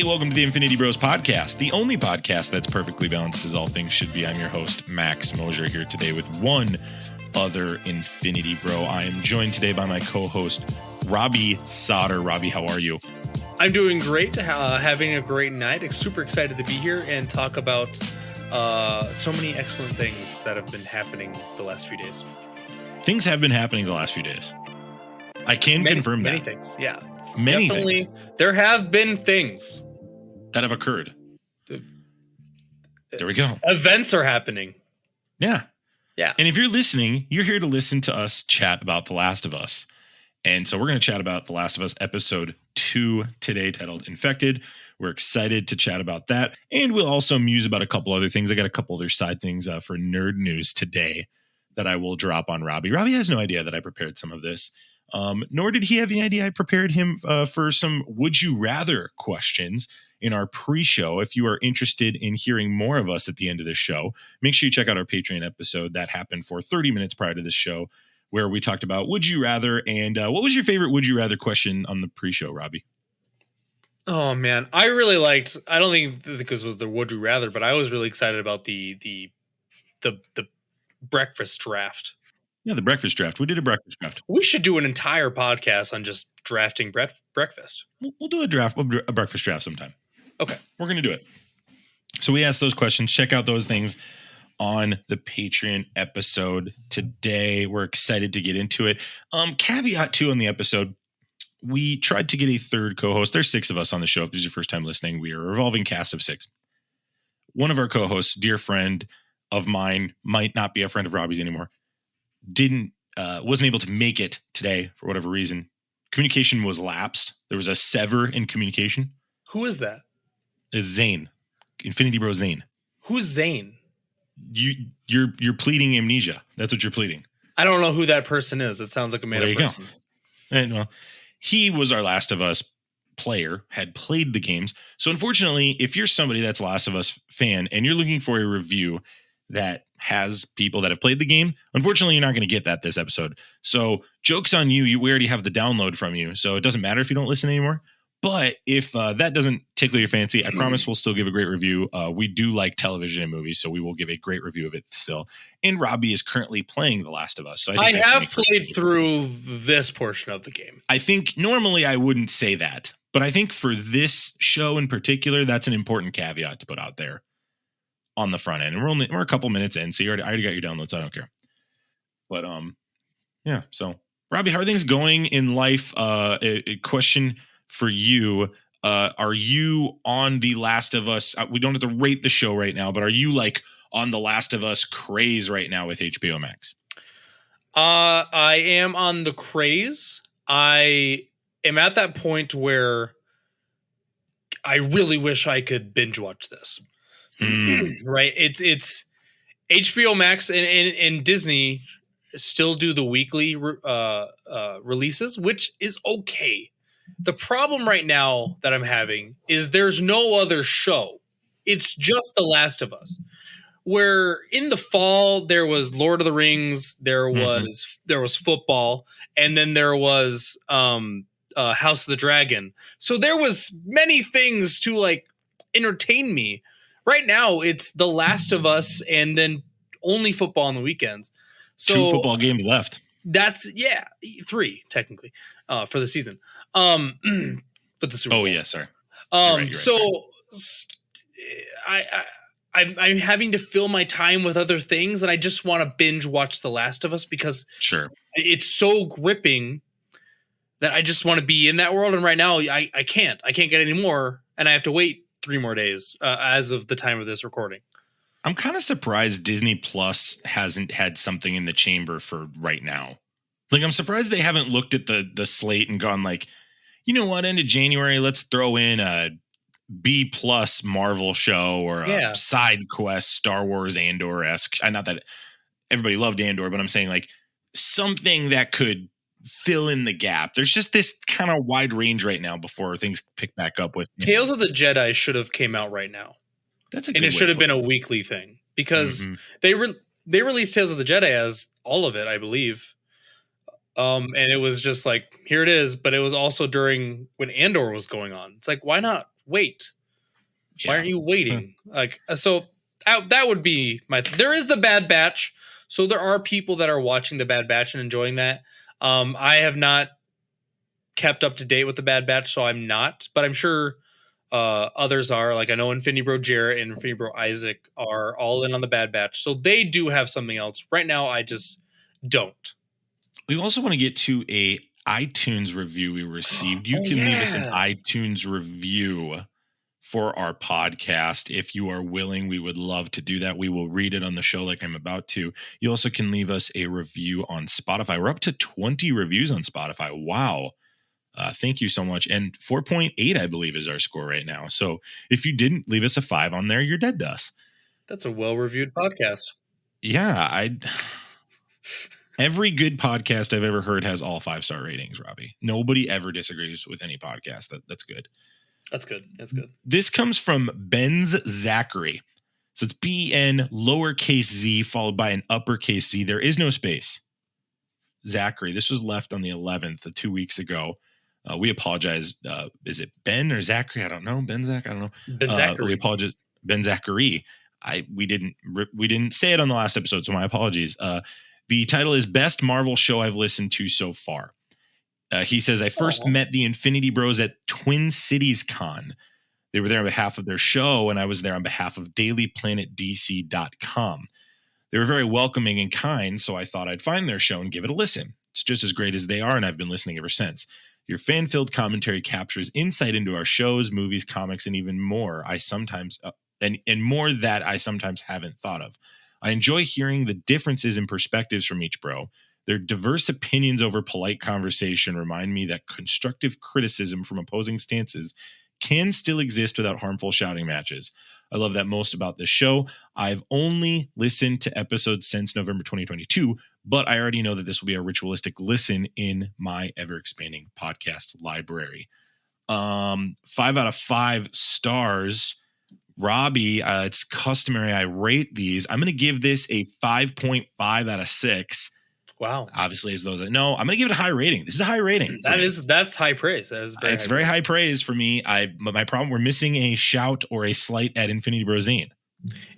welcome to the Infinity Bros podcast, the only podcast that's perfectly balanced as all things should be. I'm your host, Max Mosier, here today with one other Infinity Bro. I am joined today by my co-host, Robbie Sauter. Robbie, how are you? I'm doing great, having a great night. Super excited to be here and talk about so many excellent things that have been happening the last few days. Things have been happening the last few days. I can confirm that. Many things, yeah. Many Definitely, things. There have been things that have occurred. There we go. Events are happening. Yeah. Yeah. And if you're listening, you're here to listen to us chat about The Last of Us. And so we're going to chat about The Last of Us episode 2 today, titled Infected. We're excited to chat about that. And we'll also muse about a couple other things. I got a couple other side things for nerd news today that I will drop on Robbie. Robbie has no idea that I prepared some of this. Nor did he have any idea I prepared him for some Would You Rather questions in our pre-show. If you are interested in hearing more of us at the end of this show, make sure you check out our Patreon episode that happened for 30 minutes prior to this show, where we talked about Would You Rather. And what was your favorite Would You Rather question on the pre-show, Robbie? Oh, man. I really liked, I don't think because it was the Would You Rather, but I was really excited about the breakfast draft. Yeah, the breakfast draft. We did a breakfast draft. We should do an entire podcast on just drafting breakfast. We'll do a draft, a breakfast draft sometime. Okay. We're going to do it. So we asked those questions. Check out those things on the Patreon episode today. We're excited to get into it. Caveat too on the episode, we tried to get a third co-host. There's 6 of us on the show. If this is your first time listening, we are a revolving cast of 6. One of our co-hosts, dear friend of mine, might not be a friend of Robbie's anymore, wasn't able to make it today for whatever reason. Communication was lapsed. There was a sever in communication. Who is that? It's Zane, Infinity Bro Zane. Who's Zane? You're pleading amnesia. That's what you're pleading. I don't know who that person is. It sounds like a made-up person. Go. And well, he was our Last of Us player, had played the games. So unfortunately, if you're somebody that's Last of Us fan and you're looking for a review that has people that have played the game, unfortunately, you're not going to get that this episode. So joke's on you. We already have the download from you. So it doesn't matter if you don't listen anymore. But if that doesn't tickle your fancy, I promise we'll still give a great review. We do like television and movies, so we will give a great review of it still. And Robbie is currently playing The Last of Us. So I have played through this portion of the game. I think normally I wouldn't say that, but I think for this show in particular, that's an important caveat to put out there on the front end. And we're a couple minutes in, so I already got your downloads. So I don't care. But yeah. So Robbie, how are things going in life? A question for you. Are you on The Last of Us? We don't have to rate the show right now, but are you like on The Last of Us craze right now with HBO Max? I am on the craze. I am at that point where I really wish I could binge watch this. Right? It's HBO Max and Disney still do the weekly releases, which is okay. The problem right now that I'm having is there's no other show. It's just The Last of Us. Where in the fall there was Lord of the Rings, there was football, and then there was House of the Dragon. So there was many things to like entertain me. Right now it's The Last of Us and then only football on the weekends. So 2 football games left. That's 3 technically for the season. But the Super Bowl. Oh yeah, sorry. I'm having to fill my time with other things, and I just want to binge watch The Last of Us because it's so gripping that I just want to be in that world. And right now I can't get any more, and I have to wait 3 more days as of the time of this recording. I'm kind of surprised Disney Plus hasn't had something in the chamber for right now. Like, I'm surprised they haven't looked at the slate and gone like, you know what, end of January, let's throw in a B+ Marvel show or a side quest Star Wars Andor-esque. Not that everybody loved Andor, but I'm saying like something that could fill in the gap. There's just this kind of wide range right now before things pick back up with Tales of the Jedi should have came out right now. That's a good and it should have been a weekly thing because they released Tales of the Jedi as all of it, I believe. And it was just like, here it is. But it was also during when Andor was going on. It's like, why not wait? Why Yeah. aren't you waiting? That would be there is the Bad Batch. So there are people that are watching the Bad Batch and enjoying that. I have not kept up to date with the Bad Batch, so I'm not, but I'm sure others are. Like I know Infinity Bro Jarrett and Infinity Bro Isaac are all in on the Bad Batch, so they do have something else. Right now, I just don't. We also want to get to a iTunes review we received. You can leave us an iTunes review for our podcast. If you are willing, we would love to do that. We will read it on the show like I'm about to. You also can leave us a review on Spotify. We're up to 20 reviews on Spotify. Wow. Thank you so much. And 4.8, I believe, is our score right now. So if you didn't leave us a 5 on there, you're dead to us. That's a well-reviewed podcast. Yeah, every good podcast I've ever heard has all 5-star ratings, Robbie. Nobody ever disagrees with any podcast. That's good. That's good. That's good. This comes from Ben's Zachary. So it's BN lowercase z followed by an uppercase Z. There is no space. Zachary. This was left on the 11th, 2 weeks ago. We apologize. Is it Ben or Zachary? I don't know. Ben Zach. I don't know. Ben Zachary. We apologize. Ben Zachary. We didn't say it on the last episode, so my apologies. The title is Best Marvel Show I've Listened to So Far. He says, I first met the Infinity Bros at Twin Cities Con. They were there on behalf of their show, and I was there on behalf of DailyPlanetDC.com. They were very welcoming and kind, so I thought I'd find their show and give it a listen. It's just as great as they are, and I've been listening ever since. Your fan-filled commentary captures insight into our shows, movies, comics, and even more I sometimes more that I sometimes haven't thought of. I enjoy hearing the differences in perspectives from each bro. Their diverse opinions over polite conversation remind me that constructive criticism from opposing stances can still exist without harmful shouting matches. I love that most about this show. I've only listened to episodes since November 2022, but I already know that this will be a ritualistic listen in my ever-expanding podcast library. 5 out of 5 stars. Robbie, it's customary I rate these. I'm going to give this a 5.5 out of 6. Wow. Obviously, as though no, I'm going to give it a high rating. This is a high rating. That's high praise. It's very high praise for me. My problem, we're missing a shout or a slight at Infinity Bro Zane.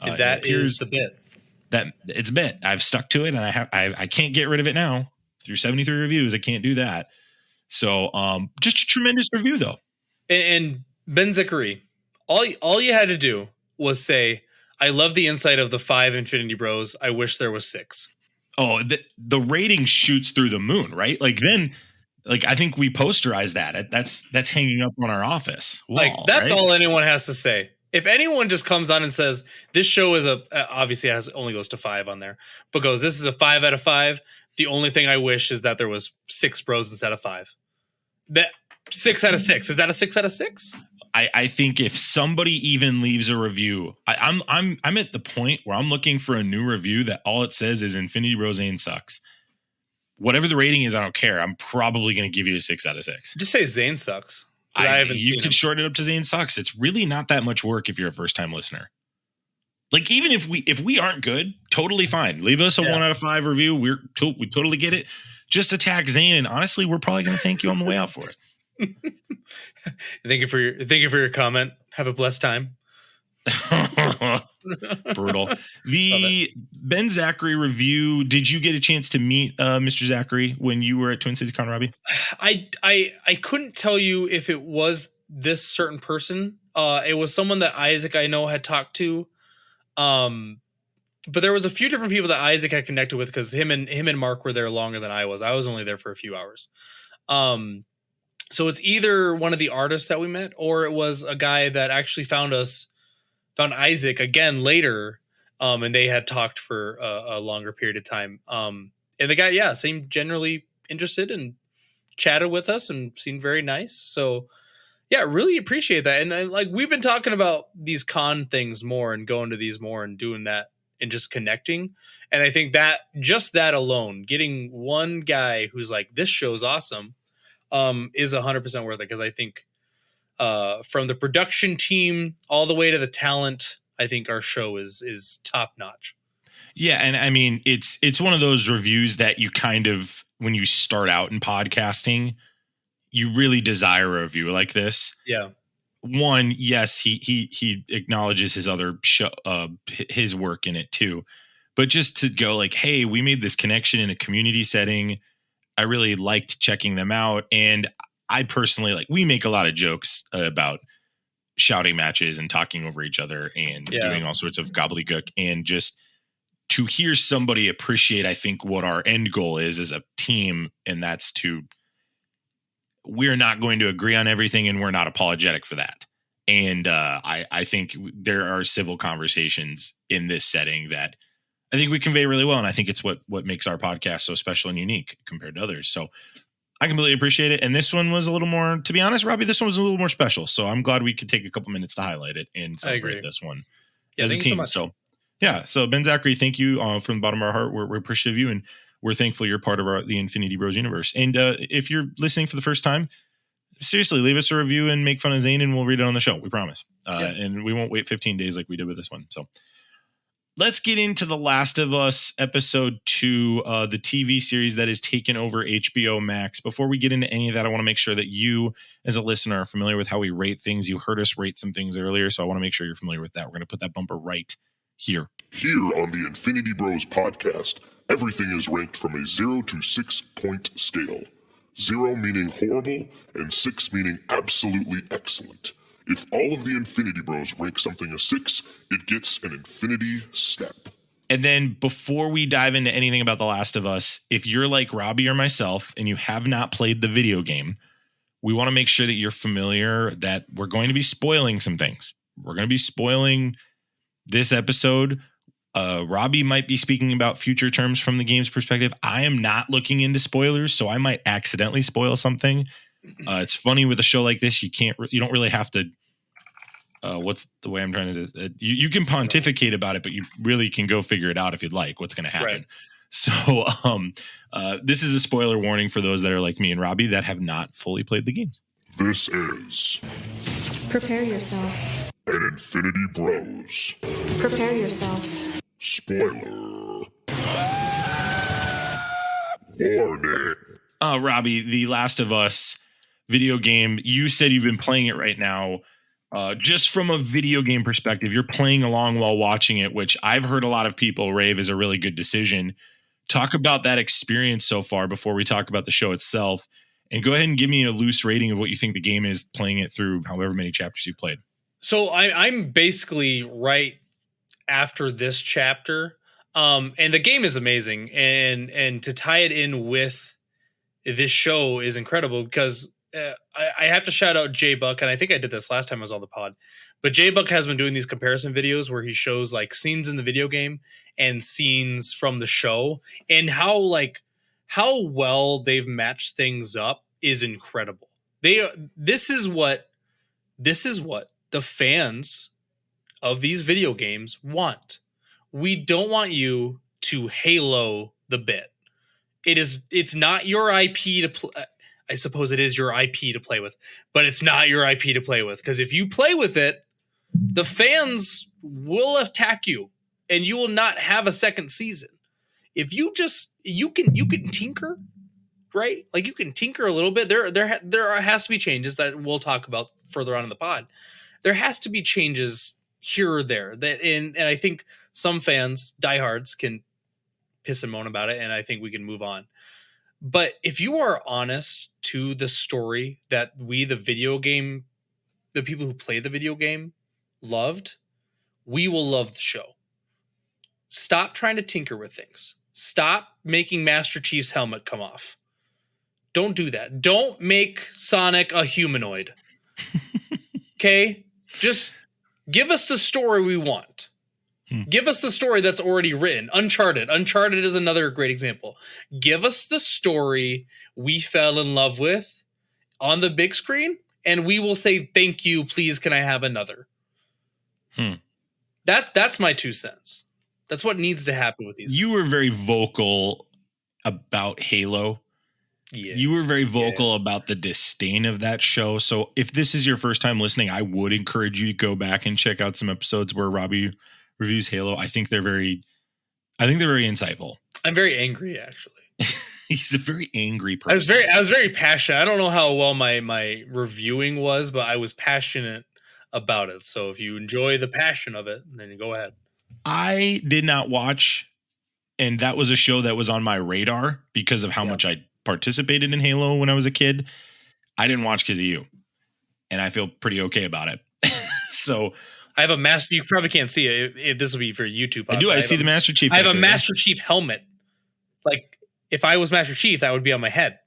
That is the bit. That it's a bit. I've stuck to it, and I can't get rid of it now. Through 73 reviews, I can't do that. So, just a tremendous review though. And Ben Zachary, all you had to do was say, "I love the insight of the 5 Infinity Bros. I wish there was 6." Oh, the rating shoots through the moon, right? Like then, I think we posterize that. That's hanging up on our office wall. That's right? all anyone has to say. If anyone just comes on and says this show is obviously it only goes to 5 on there, but goes this is a 5 out of 5. The only thing I wish is that there was 6 bros instead of 5. That 6 out of 6 is that a 6 out of 6? I think if somebody even leaves a review, I'm at the point where I'm looking for a new review that all it says is Infinity Bro Zane sucks. Whatever the rating is, I don't care. I'm probably going to give you a 6 out of 6. Just say Zane sucks. You could shorten it up to Zane sucks. It's really not that much work if you're a first time listener. Like even if we aren't good, totally fine. Leave us a 1 out of 5 review. We totally get it. Just attack Zane, and honestly, we're probably going to thank you on the way out for it. Thank you for your comment. Have a blessed time. Brutal. The Ben Zachary review. Did you get a chance to meet Mr. Zachary when you were at Twin Cities Con, Robbie? I couldn't tell you if it was this certain person. It was someone that Isaac I know had talked to. But there was a few different people that Isaac had connected with because him and Mark were there longer than I was. I was only there for a few hours. So it's either one of the artists that we met, or it was a guy that actually found Isaac again later. And they had talked for a longer period of time. And the guy, seemed generally interested and chatted with us and seemed very nice. So yeah, really appreciate that. And we've been talking about these con things more and going to these more and doing that and just connecting. And I think that just that alone, getting one guy who's like, this show's awesome, is 100% worth it. Because I think from the production team all the way to the talent, I think our show is top notch. Yeah, and I mean it's one of those reviews that you kind of, when you start out in podcasting, you really desire a review like this. Yeah. one, yes, he acknowledges his other show, his work in it too, but just to go like, hey, we made this connection in a community setting. I really liked checking them out, and I personally like. We make a lot of jokes about shouting matches and talking over each other and doing all sorts of gobbledygook, and just to hear somebody appreciate, I think, what our end goal is as a team, and that's to, we're not going to agree on everything, and we're not apologetic for that. And I think there are civil conversations in this setting that I think we convey really well, and I think it's what makes our podcast so special and unique compared to others. So I completely appreciate it. And this one was a little more, to be honest, Robbie, this one was a little more special. So I'm glad we could take a couple minutes to highlight it and celebrate this one as a team. So yeah. So Ben Zachary, thank you from the bottom of our heart. We're appreciative of you, and we're thankful you're part of the Infinity Bros universe. And if you're listening for the first time, seriously, leave us a review and make fun of Zane, and we'll read it on the show. We promise. And we won't wait 15 days like we did with this one. So let's get into The Last of Us episode 2, the TV series that has taken over HBO Max. Before we get into any of that, I want to make sure that you, as a listener, are familiar with how we rate things. You heard us rate some things earlier, so I want to make sure you're familiar with that. We're going to put that bumper right here. Here on the Infinity Bros podcast, everything is ranked from a 0 to 6 point scale. 0 meaning horrible, and 6 meaning absolutely excellent. If all of the Infinity Bros rank something a 6, it gets an infinity step. And then before we dive into anything about The Last of Us, if you're like Robbie or myself and you have not played the video game, we want to make sure that you're familiar that we're going to be spoiling some things. We're going to be spoiling this episode. Robbie might be speaking about future terms from the game's perspective. I am not looking into spoilers, so I might accidentally spoil something. It's funny with a show like this, you don't really have to. What's the way I'm trying to say? You can pontificate about it, but you really can go figure it out if you'd like what's going to happen. Right. So this is a spoiler warning for those that are like me and Robbie that have not fully played the games. This is Prepare yourself. An Infinity Bros. Prepare yourself. Spoiler warning. Robbie, The Last of Us video game, you said you've been playing it right now. Just from a video game perspective, you're playing along while watching it, which I've heard a lot of people rave is a really good decision. Talk about that experience so far before we talk about the show itself, and go ahead and give me a loose rating of what you think the game is playing it through however many chapters you've played. So I'm basically right after this chapter. And the game is amazing. And to tie it in with this show is incredible because I have to shout out Jbucks, and I think I did this last time I was on the pod. But Jbucks has been doing these comparison videos where he shows like scenes in the video game and scenes from the show, and how well they've matched things up is incredible. This is what the fans of these video games want. We don't want you to Halo the bit. It's not your IP to play. I suppose it is your IP to play with, but it's not your IP to play with, because if you play with it, the fans will attack you and you will not have a second season. If you can tinker, right? Like you can tinker a little bit. There has to be changes that we'll talk about further on in the pod. There has to be changes here or there and I think some fans, diehards, can piss and moan about it, and I think we can move on. But if you are honest to the story that the people who play the video game loved, we will love the show. Stop trying to tinker with things. Stop making Master Chief's helmet come off. Don't do that. Don't make Sonic a humanoid. Okay? Just give us the story we want. Give us the story that's already written. Uncharted. Uncharted is another great example. Give us the story we fell in love with on the big screen, and we will say, thank you, please, can I have another? That's my 2 cents. That's what needs to happen with these. You were very vocal about Halo. Yeah. You were very vocal about the disdain of that show. So if this is your first time listening, I would encourage you to go back and check out some episodes where Robbie reviews Halo. I think they're very insightful. I'm very angry, actually. He's a very angry person. I was very passionate. I don't know how well my reviewing was, but I was passionate about it. So if you enjoy the passion of it, then go ahead. I did not watch, and that was a show that was on my radar because of how Yeah. much I participated in Halo when I was a kid. I didn't watch because of you, and I feel pretty okay about it. So I have a master. You probably can't see it. This will be for YouTube. I do. I see the Master Chief. I have back a there. Master Chief helmet. Like if I was Master Chief, that would be on my head.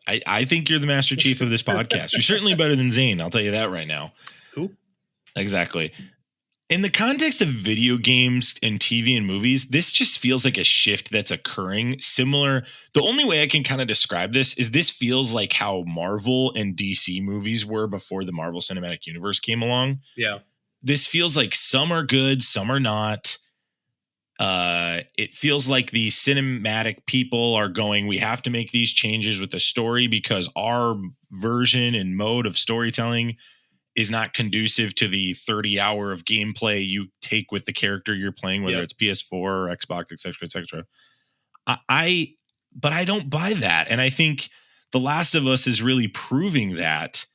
I think you're the Master Chief of this podcast. You're certainly better than Zane. I'll tell you that right now. Who? Exactly. In the context of video games and TV and movies, this just feels like a shift that's occurring. Similar. The only way I can kind of describe this feels like how Marvel and DC movies were before the Marvel Cinematic Universe came along. Yeah. This feels like some are good, some are not. It feels like the cinematic people are going, we have to make these changes with the story because our version and mode of storytelling is not conducive to the 30-hour of gameplay you take with the character you're playing, whether it's PS4 or Xbox, et cetera, et cetera. But I don't buy that. And I think The Last of Us is really proving that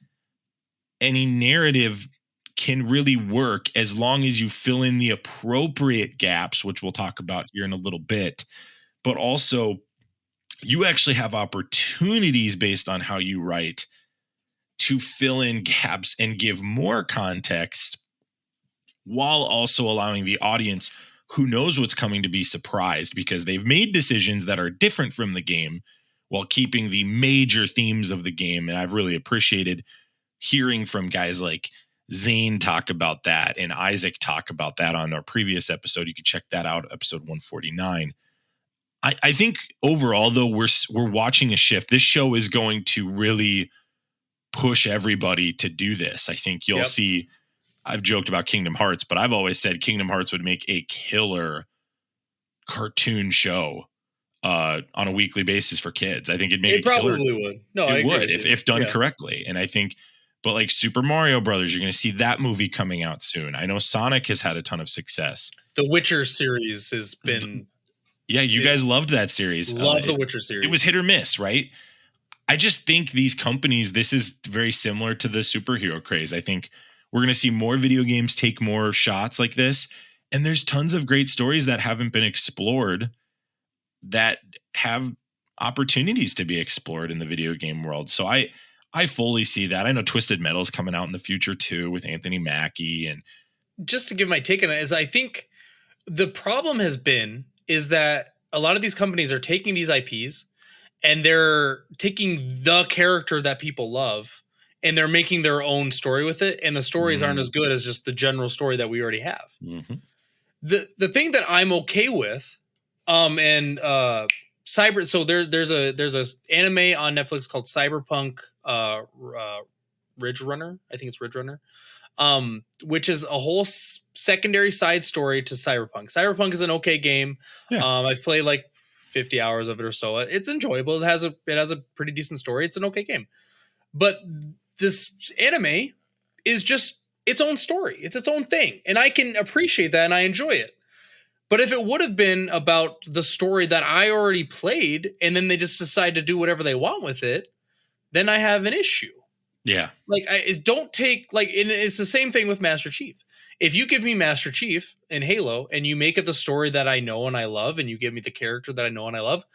any narrative can really work as long as you fill in the appropriate gaps, which we'll talk about here in a little bit. But also, you actually have opportunities based on how you write to fill in gaps and give more context while also allowing the audience who knows what's coming to be surprised because they've made decisions that are different from the game while keeping the major themes of the game. And I've really appreciated hearing from guys like Zane talk about that and Isaac talk about that on our previous episode. You can check that out, episode 149. I think overall, though, we're watching a shift. This show is going to really push everybody to do this. I think you'll see, I've joked about Kingdom Hearts, but I've always said Kingdom Hearts would make a killer cartoon show on a weekly basis for kids. I think it'd make it probably would. No, it would if done correctly. And I think, but like Super Mario Brothers, you're going to see that movie coming out soon. I know Sonic has had a ton of success. The Witcher series has been. Yeah, you guys loved that series. Love the Witcher series. It was hit or miss, right? I just think these companies, this is very similar to the superhero craze. I think we're going to see more video games take more shots like this. And there's tons of great stories that haven't been explored that have opportunities to be explored in the video game world. So I fully see that. I know Twisted Metal's coming out in the future too with Anthony Mackie. And just to give my take on it is I think the problem is that a lot of these companies are taking these IPs and they're taking the character that people love and they're making their own story with it. And the stories aren't as good as just the general story that we already have. Mm-hmm. The thing that I'm okay with, cyber. So there's a anime on Netflix called Cyberpunk Ridge Runner. I think it's Ridge Runner. Which is a whole secondary side story to Cyberpunk. Cyberpunk is an okay game. Yeah. I've played like 50 hours of it or so. It's enjoyable. It has a pretty decent story. It's an okay game. But this anime is just its own story. It's its own thing. And I can appreciate that and I enjoy it. But if it would have been about the story that I already played and then they just decide to do whatever they want with it, then I have an issue. Yeah. Like don't take like, and it's the same thing with Master Chief. If you give me Master Chief in Halo and you make it the story that I know and I love, and you give me the character that I know and I love,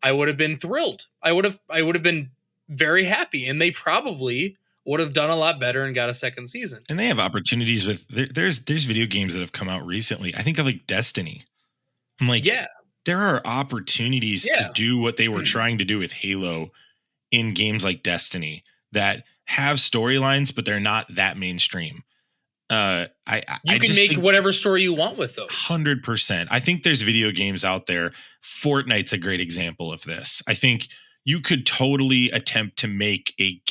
I would have been thrilled. I would have been very happy, and they probably would have done a lot better and got a second season. And they have opportunities with there's video games that have come out recently. I think of like Destiny. I'm like, there are opportunities to do what they were trying to do with Halo in games like Destiny that have storylines, but they're not that mainstream. You can make whatever story you want with those. 100%. I think there's video games out there. Fortnite's a great example of this. I think you could totally attempt to make a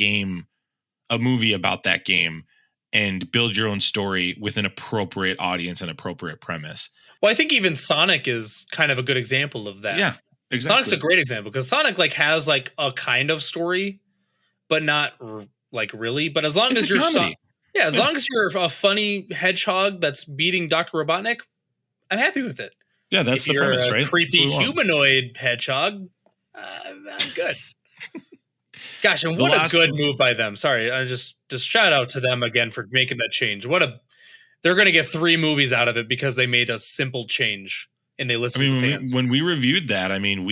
movie about that game and build your own story with an appropriate audience and appropriate premise. Well, I think even Sonic is kind of a good example of that. Yeah, exactly. Sonic's a great example because Sonic like has like a kind of story, but not like really. But as long as you're as long as you're a funny hedgehog that's beating Dr. Robotnik, I'm happy with it. Yeah, that's the premise, right? Creepy humanoid hedgehog, I'm good. Gosh, and The what a last good of- move by them. Sorry, I just shout out to them again for making that change. They're going to get 3 movies out of it because they made a simple change and they I listened mean, to fans. when we reviewed that, I mean,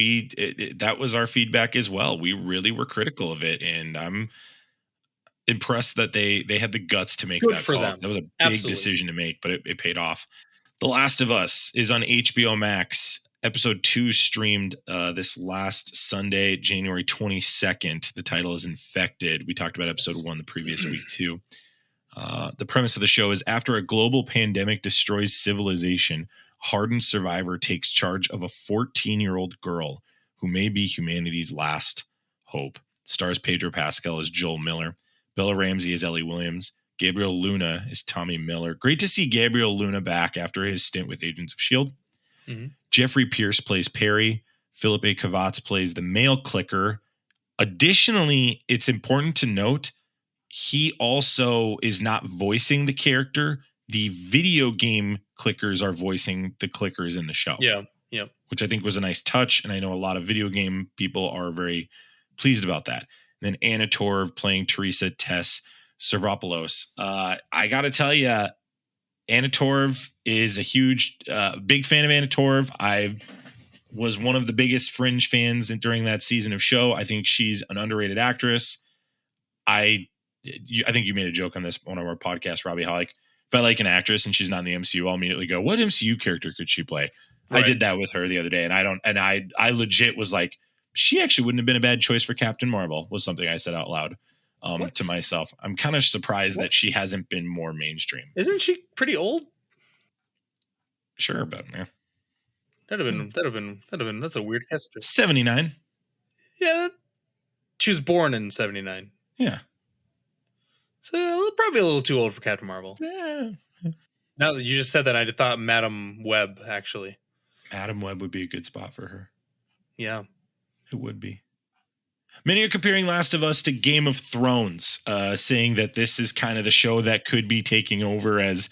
that was our feedback as well. We really were critical of it, and I'm impressed that they had the guts to make Good that for call. them. That was a big Absolutely. decision to make, but it paid off. The Last of Us is on HBO Max. Episode 2 streamed this last Sunday, January 22nd. The title is Infected. We talked about episode 1 the previous week too. The premise of the show is after a global pandemic destroys civilization, a hardened survivor takes charge of a 14-year-old girl who may be humanity's last hope. Stars Pedro Pascal as Joel Miller. Bella Ramsey as Ellie Williams. Gabriel Luna is Tommy Miller. Great to see Gabriel Luna back after his stint with Agents of S.H.I.E.L.D. Mm-hmm. Jeffrey Pierce plays Perry. Philip A. Kavats plays the male clicker. Additionally, it's important to note he also is not voicing the character. The video game clickers are voicing the clickers in the show. Yeah. Which I think was a nice touch. And I know a lot of video game people are very pleased about that. And then Anna Torv playing Teresa Tess Servopoulos. I got to tell you, Anna Torv is a huge, big fan of Anna Torv. I was one of the biggest Fringe fans during that season of show. I think she's an underrated actress. I think you made a joke on this one of our podcasts, Robbie. How like if I like an actress and she's not in the MCU, I'll immediately go, "What MCU character could she play?" Right. I did that with her the other day, and I legit was like, she actually wouldn't have been a bad choice for Captain Marvel. Was something I said out loud to myself. I'm kind of surprised that she hasn't been more mainstream. Isn't she pretty old? Sure, but yeah. That'd have been. That's a weird cast. 79. Yeah, she was born in 79. Yeah. So probably a little too old for Captain Marvel. Yeah. Now that you just said that, I thought Madam Web, actually. Madam Web would be a good spot for her. Yeah. It would be. Many are comparing Last of Us to Game of Thrones, saying that this is kind of the show that could be taking over as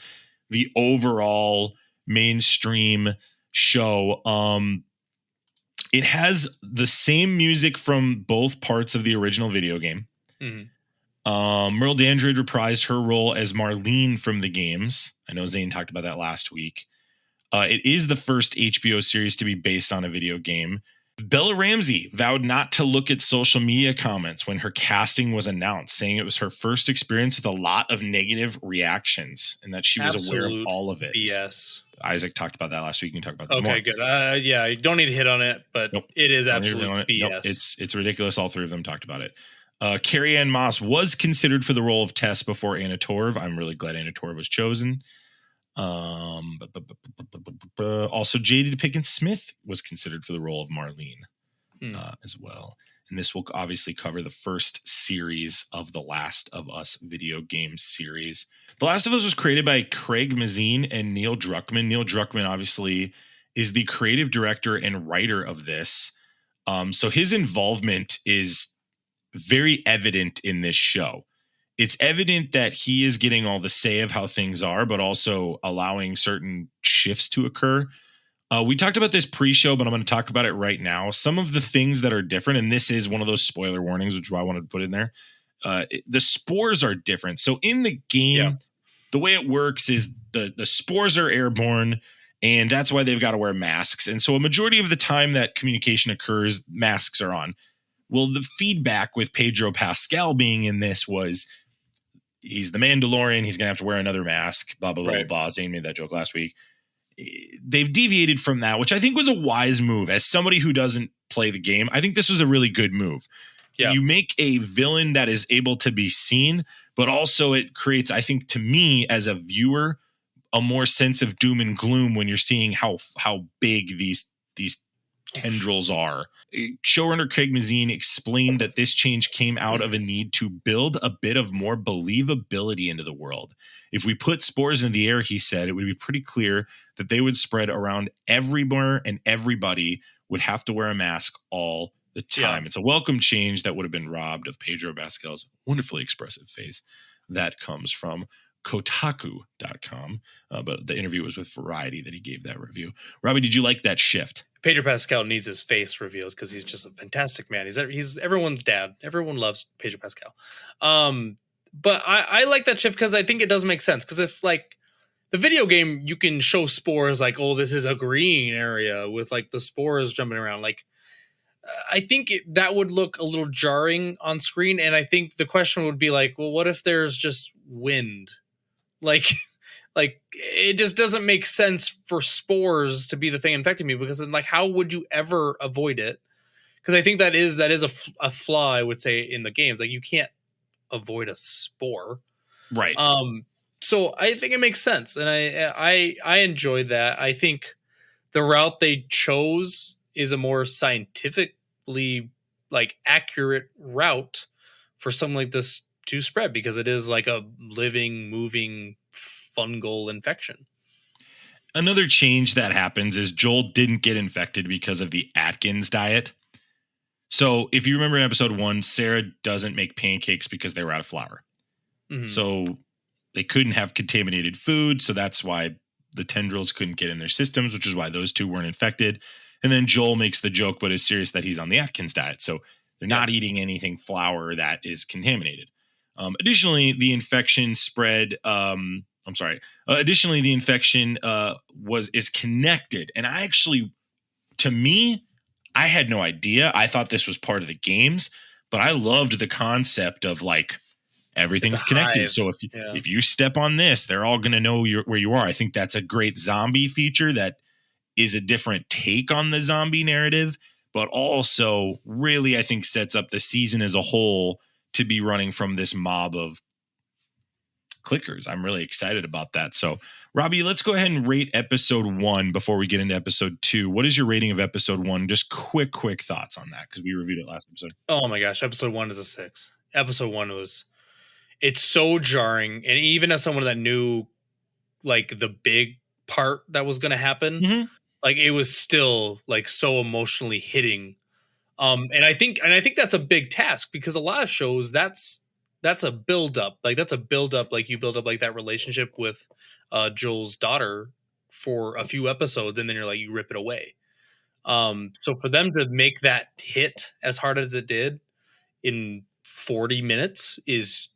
the overall mainstream show. It has the same music from both parts of the original video game. Mm-hmm. Merle Dandridge reprised her role as Marlene from the games. I know Zane talked about that last week. It is the first HBO series to be based on a video game. Bella Ramsey vowed not to look at social media comments when her casting was announced, saying it was her first experience with a lot of negative reactions and that she was aware of all of it. BS. Isaac talked about that last week. You can talk about that more. Okay, good. Yeah, I don't need to hit on it, but It is absolute BS. Nope, it's ridiculous. All 3 of them talked about it. Carrie Ann Moss was considered for the role of Tess before Anna Torv. I'm really glad Anna Torv was chosen. Also, J.D. Pickens Smith was considered for the role of Marlene as well. And this will obviously cover the first series of the Last of Us video game series. The Last of Us was created by Craig Mazin and Neil Druckmann. Neil Druckmann obviously is the creative director and writer of this. So his involvement is very evident in this show. It's evident that he is getting all the say of how things are, but also allowing certain shifts to occur. We talked about this pre-show, but I'm going to talk about it right now. Some of the things that are different, and this is one of those spoiler warnings, which is why I wanted to put in there. The spores are different. So in the game, the way it works is the spores are airborne, and that's why they've got to wear masks. And so a majority of the time that communication occurs, masks are on. Well, the feedback with Pedro Pascal being in this was he's the Mandalorian. He's going to have to wear another mask, blah, blah, blah, blah. Zane made that joke last week. They've deviated from that, which I think was a wise move. As somebody who doesn't play the game, I think this was a really good move. Yeah. You make a villain that is able to be seen, but also it creates, I think, to me as a viewer, a more sense of doom and gloom when you're seeing how big these tendrils are. Showrunner Craig Mazin explained that this change came out of a need to build a bit of more believability into the world. If we put spores in the air, he said, it would be pretty clear that they would spread around everywhere and everybody would have to wear a mask all the time. Yeah. It's a welcome change that would have been robbed of Pedro Pascal's wonderfully expressive face. That comes from Kotaku.com. But the interview was with Variety that he gave that review. Robbie, did you like that shift? Pedro Pascal needs his face revealed because he's just a fantastic man. He's everyone's dad. Everyone loves Pedro Pascal. But I like that shift because I think it does make sense. Because if like the video game, you can show spores like, oh, this is a green area with like the spores jumping around. Like, I think that would look a little jarring on screen. And I think the question would be like, well, what if there's just wind? Like, like it just doesn't make sense for spores to be the thing infecting me, because then like, how would you ever avoid it? Because I think that is a flaw, I would say, in the games. Like, you can't avoid a spore. Right. So I think it makes sense. And I enjoy that. I think the route they chose is a more scientifically like accurate route for something like this to spread, because it is like a living, moving fungal infection. Another change that happens is Joel didn't get infected because of the Atkins diet. So if you remember in episode 1, Sarah doesn't make pancakes because they were out of flour. Mm-hmm. So they couldn't have contaminated food. So that's why the tendrils couldn't get in their systems, which is why those two weren't infected. And then Joel makes the joke, but is serious, that he's on the Atkins diet. So they're not eating anything flour that is contaminated. Additionally, the infection spread. Additionally, the infection is connected. And to me, I had no idea. I thought this was part of the games, but I loved the concept of like everything's connected. hive. So if you step on this, they're all going to know where you are. I think that's a great zombie feature that is a different take on the zombie narrative, but also really, I think, sets up the season as a whole to be running from this mob of clickers. I'm really excited about that. So, Robbie, let's go ahead and rate episode 1 before we get into episode 2. What is your rating of episode 1? Just quick thoughts on that, because we reviewed it last episode. Oh my gosh, episode 1 is a 6. Episode 1 it's so jarring, and even as someone that knew like the big part that was going to happen, like it was still like so emotionally hitting. And I think that's a big task, because a lot of shows that's a build up. Like that's a build up. Like you build up like that relationship with Joel's daughter for a few episodes, and then you're like, you rip it away. So for them to make that hit as hard as it did in 40 minutes is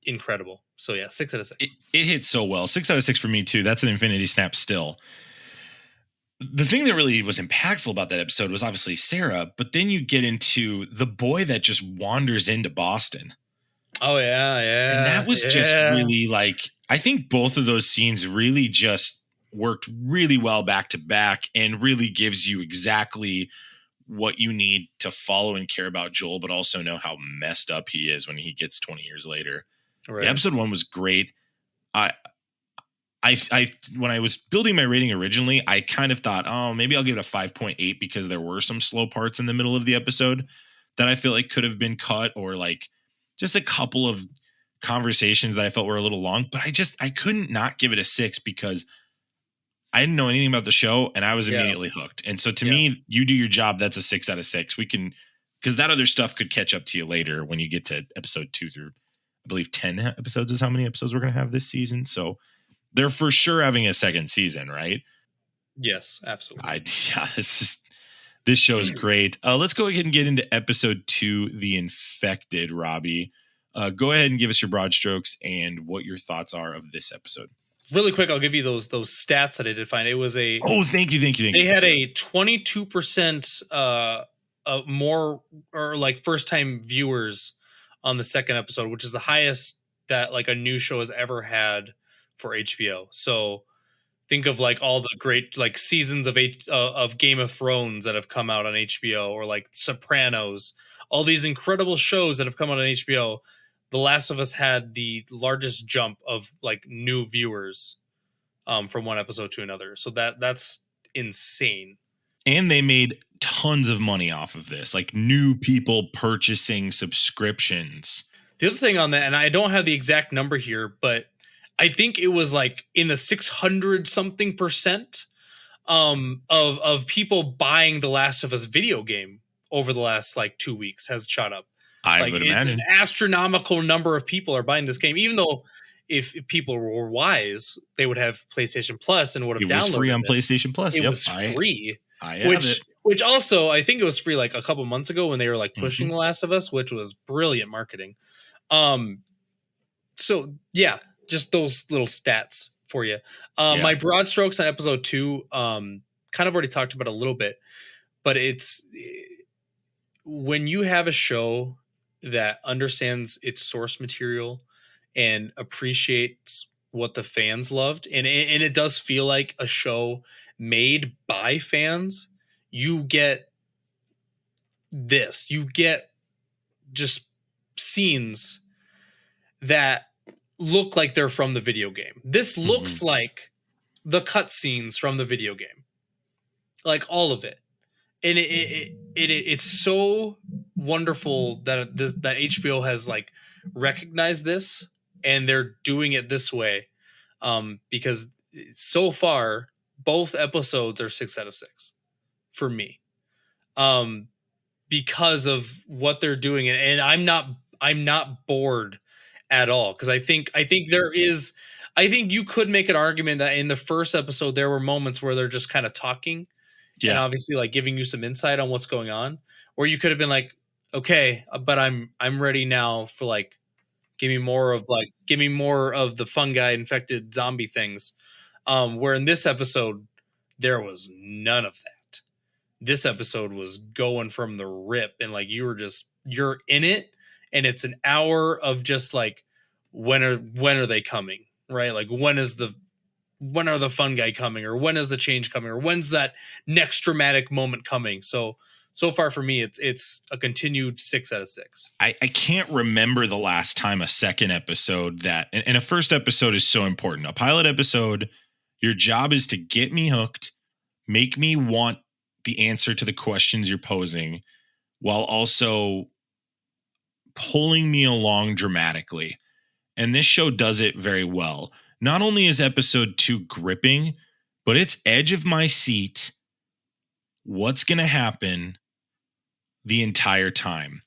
incredible. So yeah, 6 out of 6. It hit so well. 6 out of 6 for me too. That's an Infinity Snap still. The thing that really was impactful about that episode was obviously Sarah, but then you get into the boy that just wanders into Boston. Oh yeah. And that was just really like, I think both of those scenes really just worked really well back to back, and really gives you exactly what you need to follow and care about Joel, but also know how messed up he is when he gets 20 years later. Right. The episode 1 was great. When I was building my rating originally, I kind of thought, oh, maybe I'll give it a 5.8, because there were some slow parts in the middle of the episode that I feel like could have been cut, or like just a couple of conversations that I felt were a little long. But I couldn't not give it a 6, because I didn't know anything about the show and I was immediately hooked. And so to me, you do your job. That's a 6 out of 6. We can, because that other stuff could catch up to you later when you get to episode 2 through, I believe 10 episodes is how many episodes we're going to have this season. So they're for sure having a second season, right? Yes, absolutely. This show is great. Let's go ahead and get into episode 2, The Infected. Robbie, go ahead and give us your broad strokes and what your thoughts are of this episode. Really quick, I'll give you those stats that I did find. It was thank you. They had a 22% more, or like first time viewers on the second episode, which is the highest that like a new show has ever had for HBO. So think of like all the great like seasons of Game of Thrones that have come out on HBO, or like Sopranos, all these incredible shows that have come out on HBO. The Last of Us had the largest jump of like new viewers from one episode to another. So that's insane. And they made tons of money off of this, like new people purchasing subscriptions. The other thing on that, and I don't have the exact number here, but I think it was like in the 600 something percent of people buying the Last of Us video game over the last like 2 weeks has shot up. I would imagine an astronomical number of people are buying this game, even though if people were wise, they would have PlayStation Plus and would have downloaded it. It was free on PlayStation Plus. It was free. I have it. Which also I think it was free like a couple months ago when they were like pushing Mhm. The Last of Us, which was brilliant marketing. So yeah, just those little stats for you. Yeah. My broad strokes on episode 2, kind of already talked about a little bit, but it's when you have a show that understands its source material and appreciates what the fans loved, and it does feel like a show made by fans, you get this. You get just scenes that look like they're from the video game. This looks like the cutscenes from the video game, like all of it, and it's so wonderful that that HBO has like recognized this and they're doing it this way, because so far both episodes are 6 out of 6 for me, because of what they're doing, and I'm not bored at all, because I think there is, I think you could make an argument that in the first episode there were moments where they're just kind of talking and obviously like giving you some insight on what's going on, or you could have been like, okay, but I'm ready now for like give me more of the fungi infected zombie things, where in this episode there was none of that. This episode was going from the rip, and like you're in it, and it's an hour of just like when are they coming, right? Like when are the fungi coming, or when is the change coming, or when's that next dramatic moment coming? So far for me it's a continued 6 out of 6. I can't remember the last time a second episode that, and a first episode is so important. A pilot episode, your job is to get me hooked, make me want the answer to the questions you're posing, while also pulling me along dramatically. And this show does it very well. Not only is episode 2 gripping, but it's edge of my seat. What's going to happen the entire time?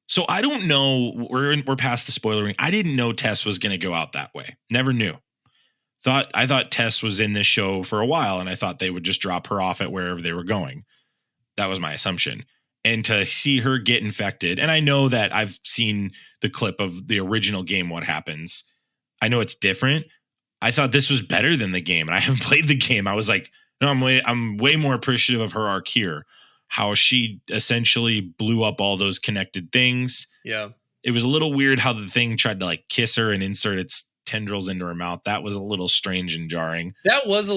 So I don't know. We're past the spoilering. I didn't know Tess was going to go out that way. Never knew. I thought Tess was in this show for a while, and I thought they would just drop her off at wherever they were going. That was my assumption. And to see her get infected, and I know that I've seen the clip of the original game, What Happens. I know it's different. I thought this was better than the game, and I haven't played the game. I was like, no, I'm way more appreciative of her arc here. How she essentially blew up all those connected things. Yeah. It was a little weird how the thing tried to like kiss her and insert its tendrils into her mouth. That was a little strange and jarring. That was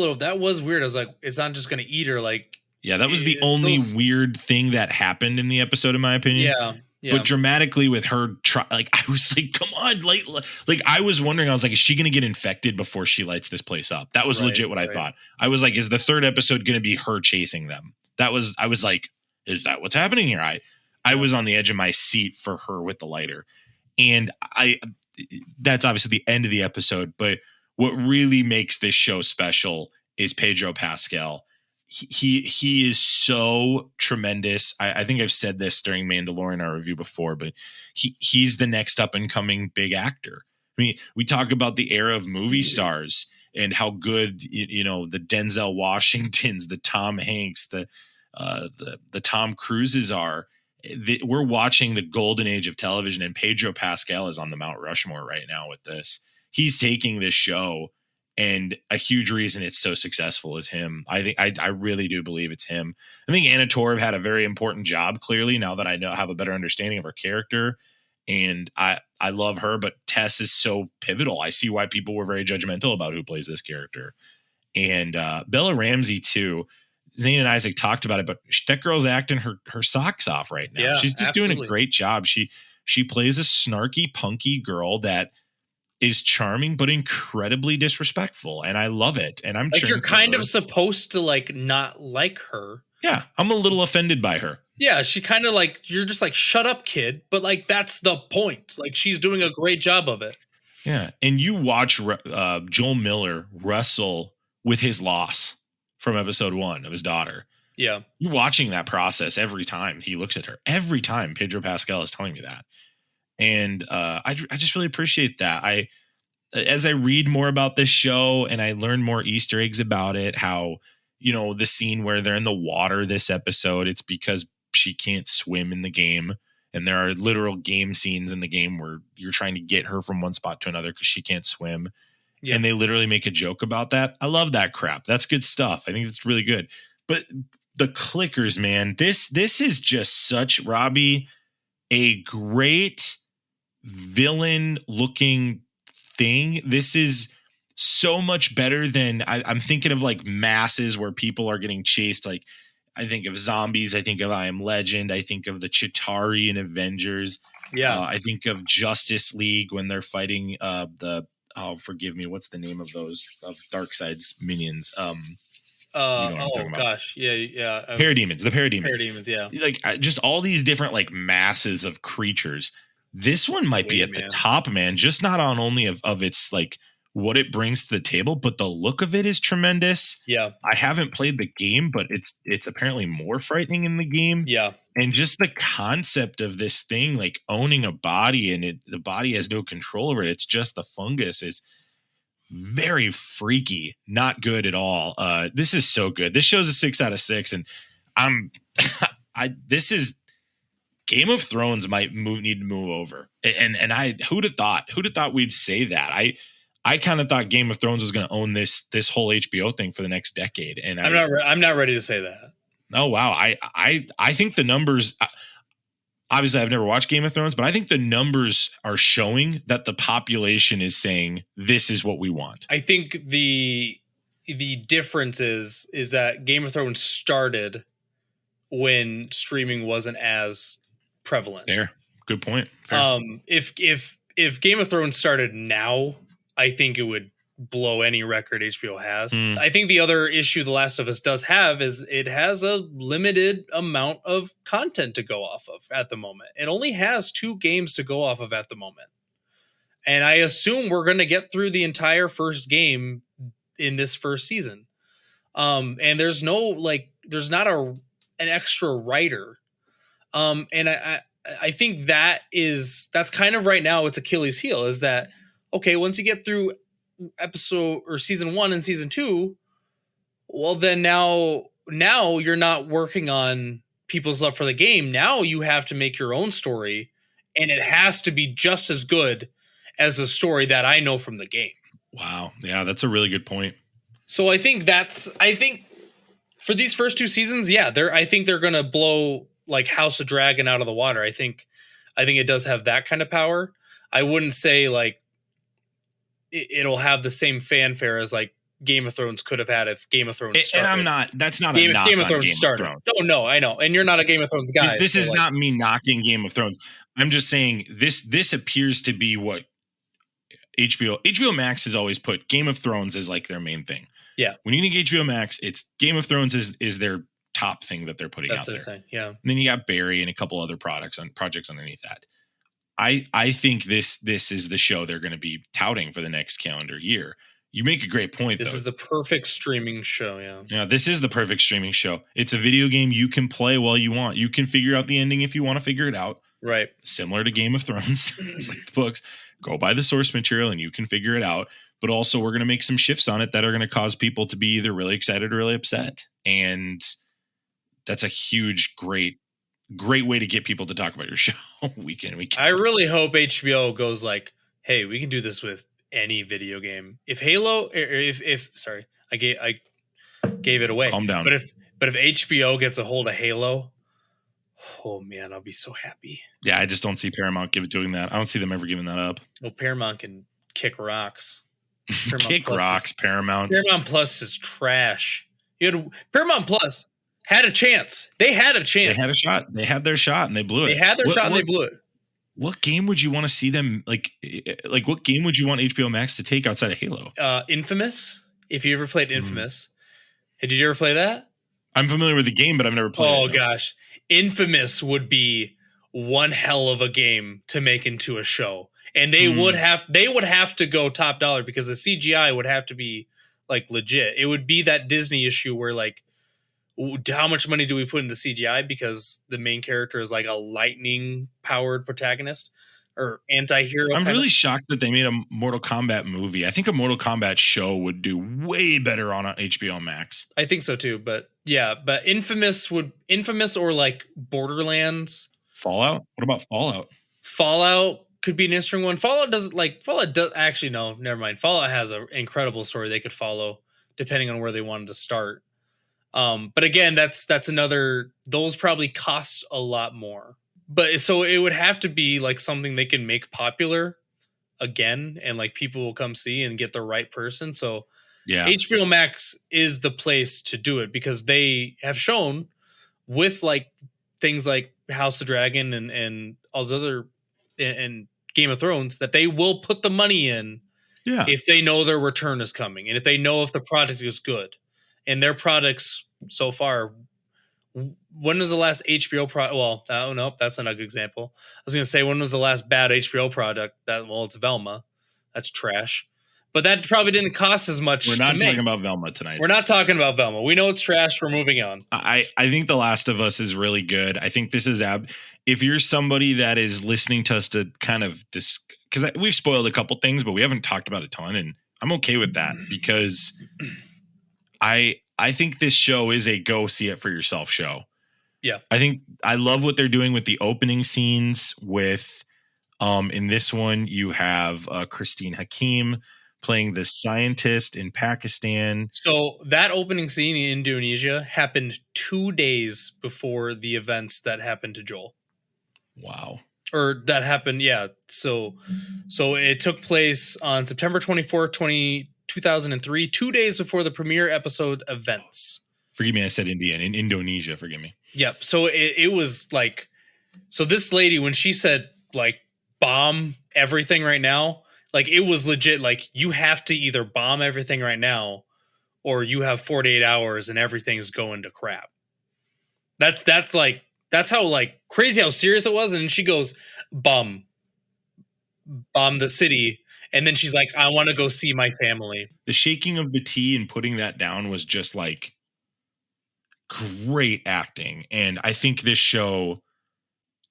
weird. I was like, it's not just going to eat her. Like, yeah, that was the only weird thing that happened in the episode, in my opinion. Yeah. But dramatically with her, I was like, come on, like I was wondering, I was like, is she going to get infected before she lights this place up? That was legit what I thought. I was like, is the third episode going to be her chasing them? I was like, is that what's happening here? I was on the edge of my seat for her with the lighter. And that's obviously the end of the episode. But what really makes this show special is Pedro Pascal. He is so tremendous. I think I've said this during Mandalorian, our review before, but he's the next up and coming big actor. I mean, we talk about the era of movie stars and how good, the Denzel Washingtons, the Tom Hanks, the Tom Cruises are. We're watching the golden age of television, and Pedro Pascal is on the Mount Rushmore right now with this. He's taking this show, and a huge reason it's so successful is him. I really do believe it's him. I think Anna Torv had a very important job, clearly, now that I have a better understanding of her character. And I love her, but Tess is so pivotal. I see why people were very judgmental about who plays this character. And Bella Ramsey, too. Zane and Isaac talked about it, but that girl's acting her socks off right now. Yeah, she's just doing a great job. She plays a snarky, punky girl that is charming but incredibly disrespectful, and I love it. And I'm like, you're kind of supposed to like not like her. Yeah, I'm a little offended by her. Yeah, she kind of like, you're just like, shut up, kid. But like, that's the point. Like, she's doing a great job of it. Yeah, and you watch Joel Miller wrestle with his loss from episode 1 of his daughter. Yeah, you're watching that process every time he looks at her. Every time Pedro Pascal is telling me that. And I just really appreciate that. As I read more about this show and I learn more Easter eggs about it, how the scene where they're in the water this episode, it's because she can't swim in the game. And there are literal game scenes in the game where you're trying to get her from one spot to another because she can't swim. Yeah. And they literally make a joke about that. I love that crap. That's good stuff. I think it's really good. But the clickers, man, this is just such, Robbie, a great villain looking thing. This is so much better than I'm thinking of like masses where people are getting chased. Like I think of zombies. I think of I Am Legend. I think of the Chitauri and Avengers. Yeah. I think of Justice League when they're fighting forgive me. What's the name of those of Darkseid's minions? Gosh. Yeah. Parademons, the Parademons. Parademons, yeah. Like just all these different like masses of creatures. This one might be at the top, man. Just not on only of its like what it brings to the table, but the look of it is tremendous. Yeah. I haven't played the game, but it's apparently more frightening in the game. Yeah. And just the concept of this thing like owning a body and the body has no control over it. It's just the fungus is very freaky, not good at all. This is so good. This show's a 6 out of 6, and this is Game of Thrones might need to move over. And who'd have thought we'd say that? I kind of thought Game of Thrones was going to own this whole HBO thing for the next decade. And I'm not ready to say that. Oh wow, I think the numbers. Obviously, I've never watched Game of Thrones, but I think the numbers are showing that the population is saying this is what we want. I think the difference is that Game of Thrones started when streaming wasn't as prevalent. Fair. Good point. Fair. If Game of Thrones started now, I think it would blow any record HBO has. I think the other issue The Last of Us does have is it has a limited amount of content to go off of at the moment. It only has 2 games to go off of at the moment. And I assume we're going to get through the entire first game in this first season. And there's there's not an extra writer. And I think that's kind of right now it's Achilles' heel is that, okay, once you get through episode or season 1 and season 2, well then now you're not working on people's love for the game. Now you have to make your own story, and it has to be just as good as the story that I know from the game. Wow. Yeah, that's a really good point. So I think for these first 2 seasons, yeah, I think they're gonna blow like House of Dragon out of the water. I think it does have that kind of power. I wouldn't say like it'll have the same fanfare as like Game of Thrones could have had if Game of Thrones started. And that's not a knock Game of on Thrones Game started. of Thrones. Oh no, I know. And you're not a Game of Thrones guy. This is not me knocking Game of Thrones. I'm just saying this appears to be what HBO Max has always put Game of Thrones as like their main thing. Yeah. When you think HBO Max, it's Game of Thrones is their top thing that they're putting out there. That's their thing. Yeah. And then you got Barry and a couple other projects underneath that. I think this is the show they're going to be touting for the next calendar year. You make a great point, This is the perfect streaming show, yeah. Yeah, this is the perfect streaming show. It's a video game you can play while you want. You can figure out the ending if you want to figure it out. Right. Similar to Game of Thrones. It's like the books. Go buy the source material and you can figure it out. But also we're going to make some shifts on it that are going to cause people to be either really excited or really upset. And that's a huge, great way to get people to talk about your show week in, week out. I really hope HBO goes like, hey, we can do this with any video game. If Halo, sorry, I gave it away. Calm down. But if HBO gets a hold of Halo, oh man, I'll be so happy. Yeah, I just don't see Paramount doing that. I don't see them ever giving that up. Well, Paramount can kick rocks. Paramount. Paramount Plus is trash. Paramount Plus had a chance. They had a chance. They had a shot. They had their shot and they blew it. They had their shot and they blew it. What game would you want to see them like what game would you want HBO Max to take outside of Halo? Infamous. If you ever played Infamous. Did you ever play that? I'm familiar with the game, but I've never played it. Oh gosh. Infamous would be one hell of a game to make into a show. And they would have to go top dollar because the CGI would have to be like legit. It would be that Disney issue where like, how much money do we put in the CGI because the main character is like a lightning powered protagonist or anti-hero. I'm really shocked that they made a Mortal Kombat movie. I think a Mortal Kombat show would do way better on HBO Max. I think so too, but yeah, but Infamous or like Borderlands. Fallout? What about Fallout? Fallout could be an interesting one. Fallout does actually, no, never mind. Fallout has an incredible story they could follow depending on where they wanted to start. But again, that's another, those probably cost a lot more. But so it would have to be like something they can make popular again, and like people will come see and get the right person. So yeah, HBO Max is the place to do it because they have shown with like things like House of Dragon and all the other and Game of Thrones that they will put the money in if they know their return is coming and if they know if the product is good. And their products so far, when was the last HBO product? Well, oh no, that's not a good example. I was going to say, when was the last bad HBO product? It's Velma. That's trash. But that probably didn't cost as much. We're not talking about Velma tonight. We're not talking about Velma. We know it's trash. We're moving on. I think The Last of Us is really good. I think this is if you're somebody that is listening to us to kind of because we've spoiled a couple things, but we haven't talked about a ton, and I'm okay with that because I think this show is a go see it for yourself show. Yeah. I love what they're doing with the opening scenes with in this one you have Christine Hakim playing the scientist in Pakistan. So that opening scene in Indonesia happened 2 days before the events that happened to Joel. Wow. Or that happened, yeah. So it took place on September 24th, 2003, 2 days before the premiere episode events. Forgive me, I said India and in Indonesia, forgive me. Yep. So it was like, so this lady, when she said like bomb everything right now, like it was legit, like you have to either bomb everything right now or you have 48 hours and everything's going to crap. That's how like crazy how serious it was. And she goes, bomb the city. And then she's like, I want to go see my family. The shaking of the tea and putting that down was just like great acting. And I think this show,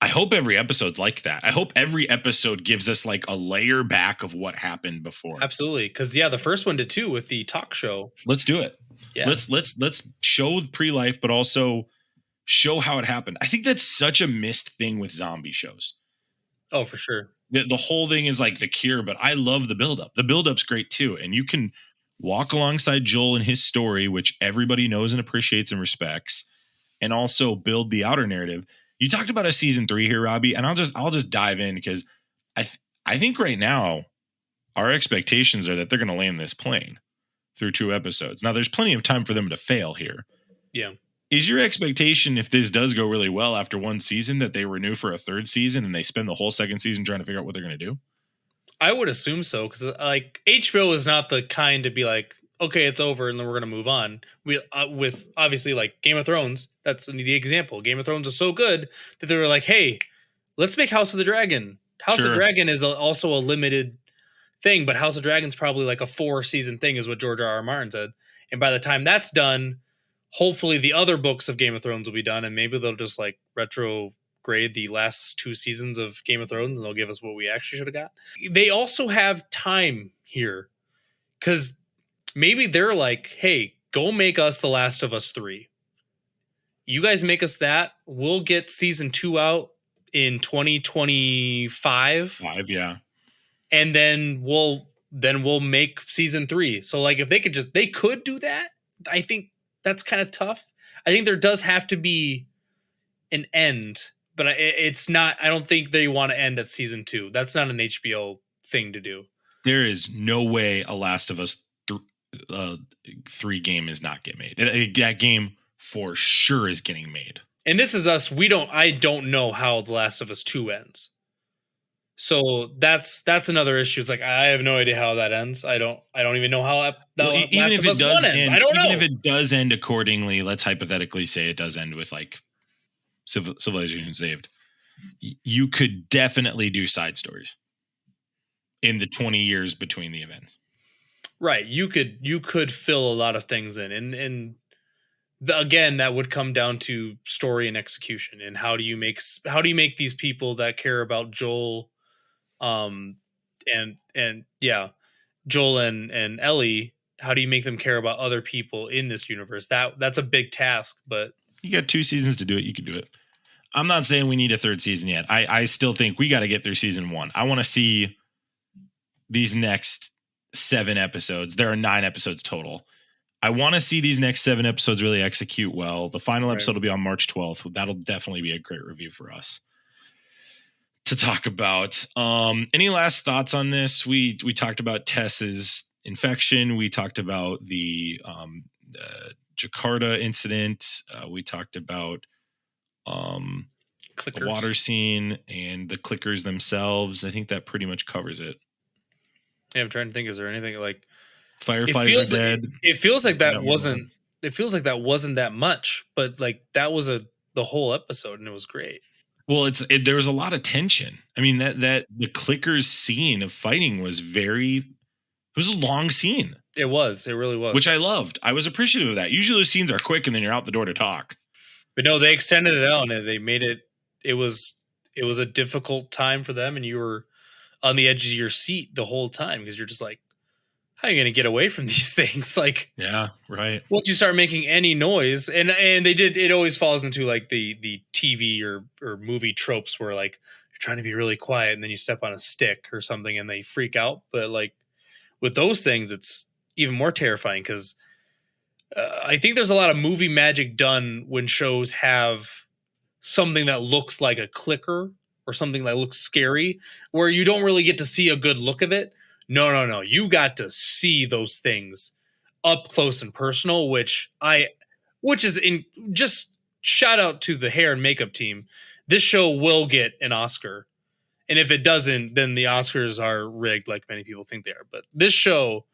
I hope every episode's like that. I hope every episode gives us like a layer back of what happened before. Absolutely. Because yeah, the first one did too with the talk show. Let's do it. Yeah. Let's show pre-life, but also show how it happened. I think that's such a missed thing with zombie shows. Oh, for sure. The whole thing is like the cure, but I love the buildup. The buildup's great too. And you can walk alongside Joel in his story, which everybody knows and appreciates and respects, and also build the outer narrative. You talked about a season 3 here, Robbie, and I'll just dive in because I think right now our expectations are that they're going to land this plane through 2 episodes. Now, there's plenty of time for them to fail here. Yeah. Is your expectation, if this does go really well after 1 season, that they renew for a 3rd season and they spend the whole 2nd season trying to figure out what they're going to do? I would assume so, because like HBO is not the kind to be like, okay, it's over and then we're going to move on. We with obviously like Game of Thrones, that's the example. Game of Thrones is so good that they were like, hey, let's make House of the Dragon. House of the Dragon is also a limited thing, but House of Dragon's probably like a 4-season thing is what George R.R. Martin said. And by the time that's done, hopefully the other books of Game of Thrones will be done, and maybe they'll just like retrograde the last 2 seasons of Game of Thrones and they'll give us what we actually should have got. They also have time here because maybe they're like, hey, go make us The Last of Us 3. You guys make us that. We'll get season 2 out in 2025. Yeah. And then we'll make season 3. So like if they could do that, I think that's kind of tough. I think there does have to be an end, but it's not, I don't think they want to end at season 2. That's not an HBO thing to do. There is no way a Last of Us 3 game is not get made. That game for sure is getting made. And this is us. I don't know how The Last of Us 2 ends. So that's another issue. It's like, I have no idea how that ends. I don't even know how even if it does end, I don't know. Even if it does end accordingly, let's hypothetically say it does end with like civilization saved. You could definitely do side stories in the 20 years between the events. Right. You could fill a lot of things in. And again, that would come down to story and execution. And how do you make these people that care about Joel And yeah, Joel and Ellie, how do you make them care about other people in this universe? That's a big task, but You got 2 seasons to do it. You can do it. I'm not saying we need a 3rd season yet. I still think we got to get through season 1. I want to see these next 7 episodes. There are 9 episodes total. I want to see these next 7 episodes really execute well. The final episode will be on March 12th. That'll definitely be a great review for us to talk about. Any last thoughts on this? We talked about Tess's infection. We talked about the Jakarta incident. We talked about the water scene and the clickers themselves. I think that pretty much covers it. Yeah, I'm trying to think. Is there anything like firefighters are dead? It feels like that wasn't. It feels like that wasn't that much, but like that was the whole episode, and it was great. Well, there was a lot of tension. I mean, that the clickers scene of fighting was it was a long scene. It really was. Which I loved. I was appreciative of that. Usually those scenes are quick and then you're out the door to talk. But no, they extended it out and they made it was a difficult time for them, and you were on the edge of your seat the whole time because you're just like, how are you going to get away from these things? Like, yeah, right. Once you start making any noise, and they did, it always falls into like the TV or movie tropes where like you're trying to be really quiet and then you step on a stick or something and they freak out. But like with those things, it's even more terrifying because I think there's a lot of movie magic done when shows have something that looks like a clicker or something that looks scary, where you don't really get to see a good look of it. No. You got to see those things up close and personal, which is in just shout out to the hair and makeup team. This show will get an Oscar. And if it doesn't, then the Oscars are rigged like many people think they are. But this show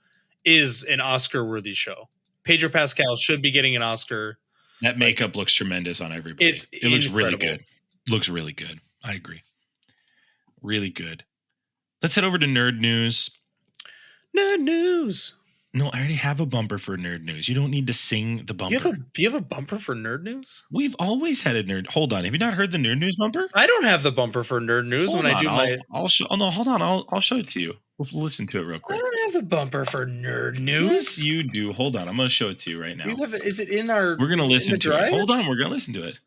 is an Oscar worthy show. Pedro Pascal should be getting an Oscar. That makeup looks tremendous on everybody. It looks really good. Looks really good. I agree. Really good. Let's head over to Nerd News. Nerd News. No, I already have a bumper for Nerd News. You don't need to sing the bumper. You have a bumper for Nerd News? We've always had a nerd. Hold on. Have you not heard the Nerd News bumper? I don't have the bumper for Nerd News. Hold on. I'll show. Oh no, hold on. I'll show it to you. We'll listen to it real quick. I don't have the bumper for Nerd News. Yes, you do. Hold on. I'm going to show it to you right now. Is it in our? We're going to listen to it. Hold on. We're going to listen to it.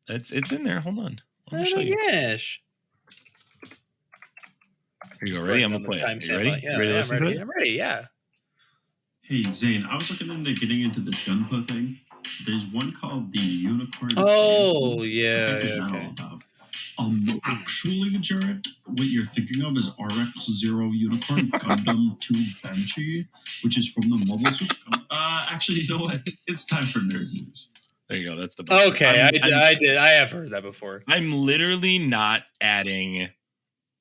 It's in there. Hold on. Let me show you. Gosh. Here you go. Ready? I'm going to play it. You ready? Yeah, ready to listen to it? I'm ready. Yeah. Hey, Zane, I was looking into getting into this Gunpla thing. There's one called the Unicorn. Oh, yeah. What is that all about? Actually, Jared, what you're thinking of is RX-0 Unicorn Gundam 2 Banshee, which is from the Mobile Suit. Actually, you know what? It's time for Nerd News. There you go. That's the bumper. Okay, I have heard that before. I'm literally not adding...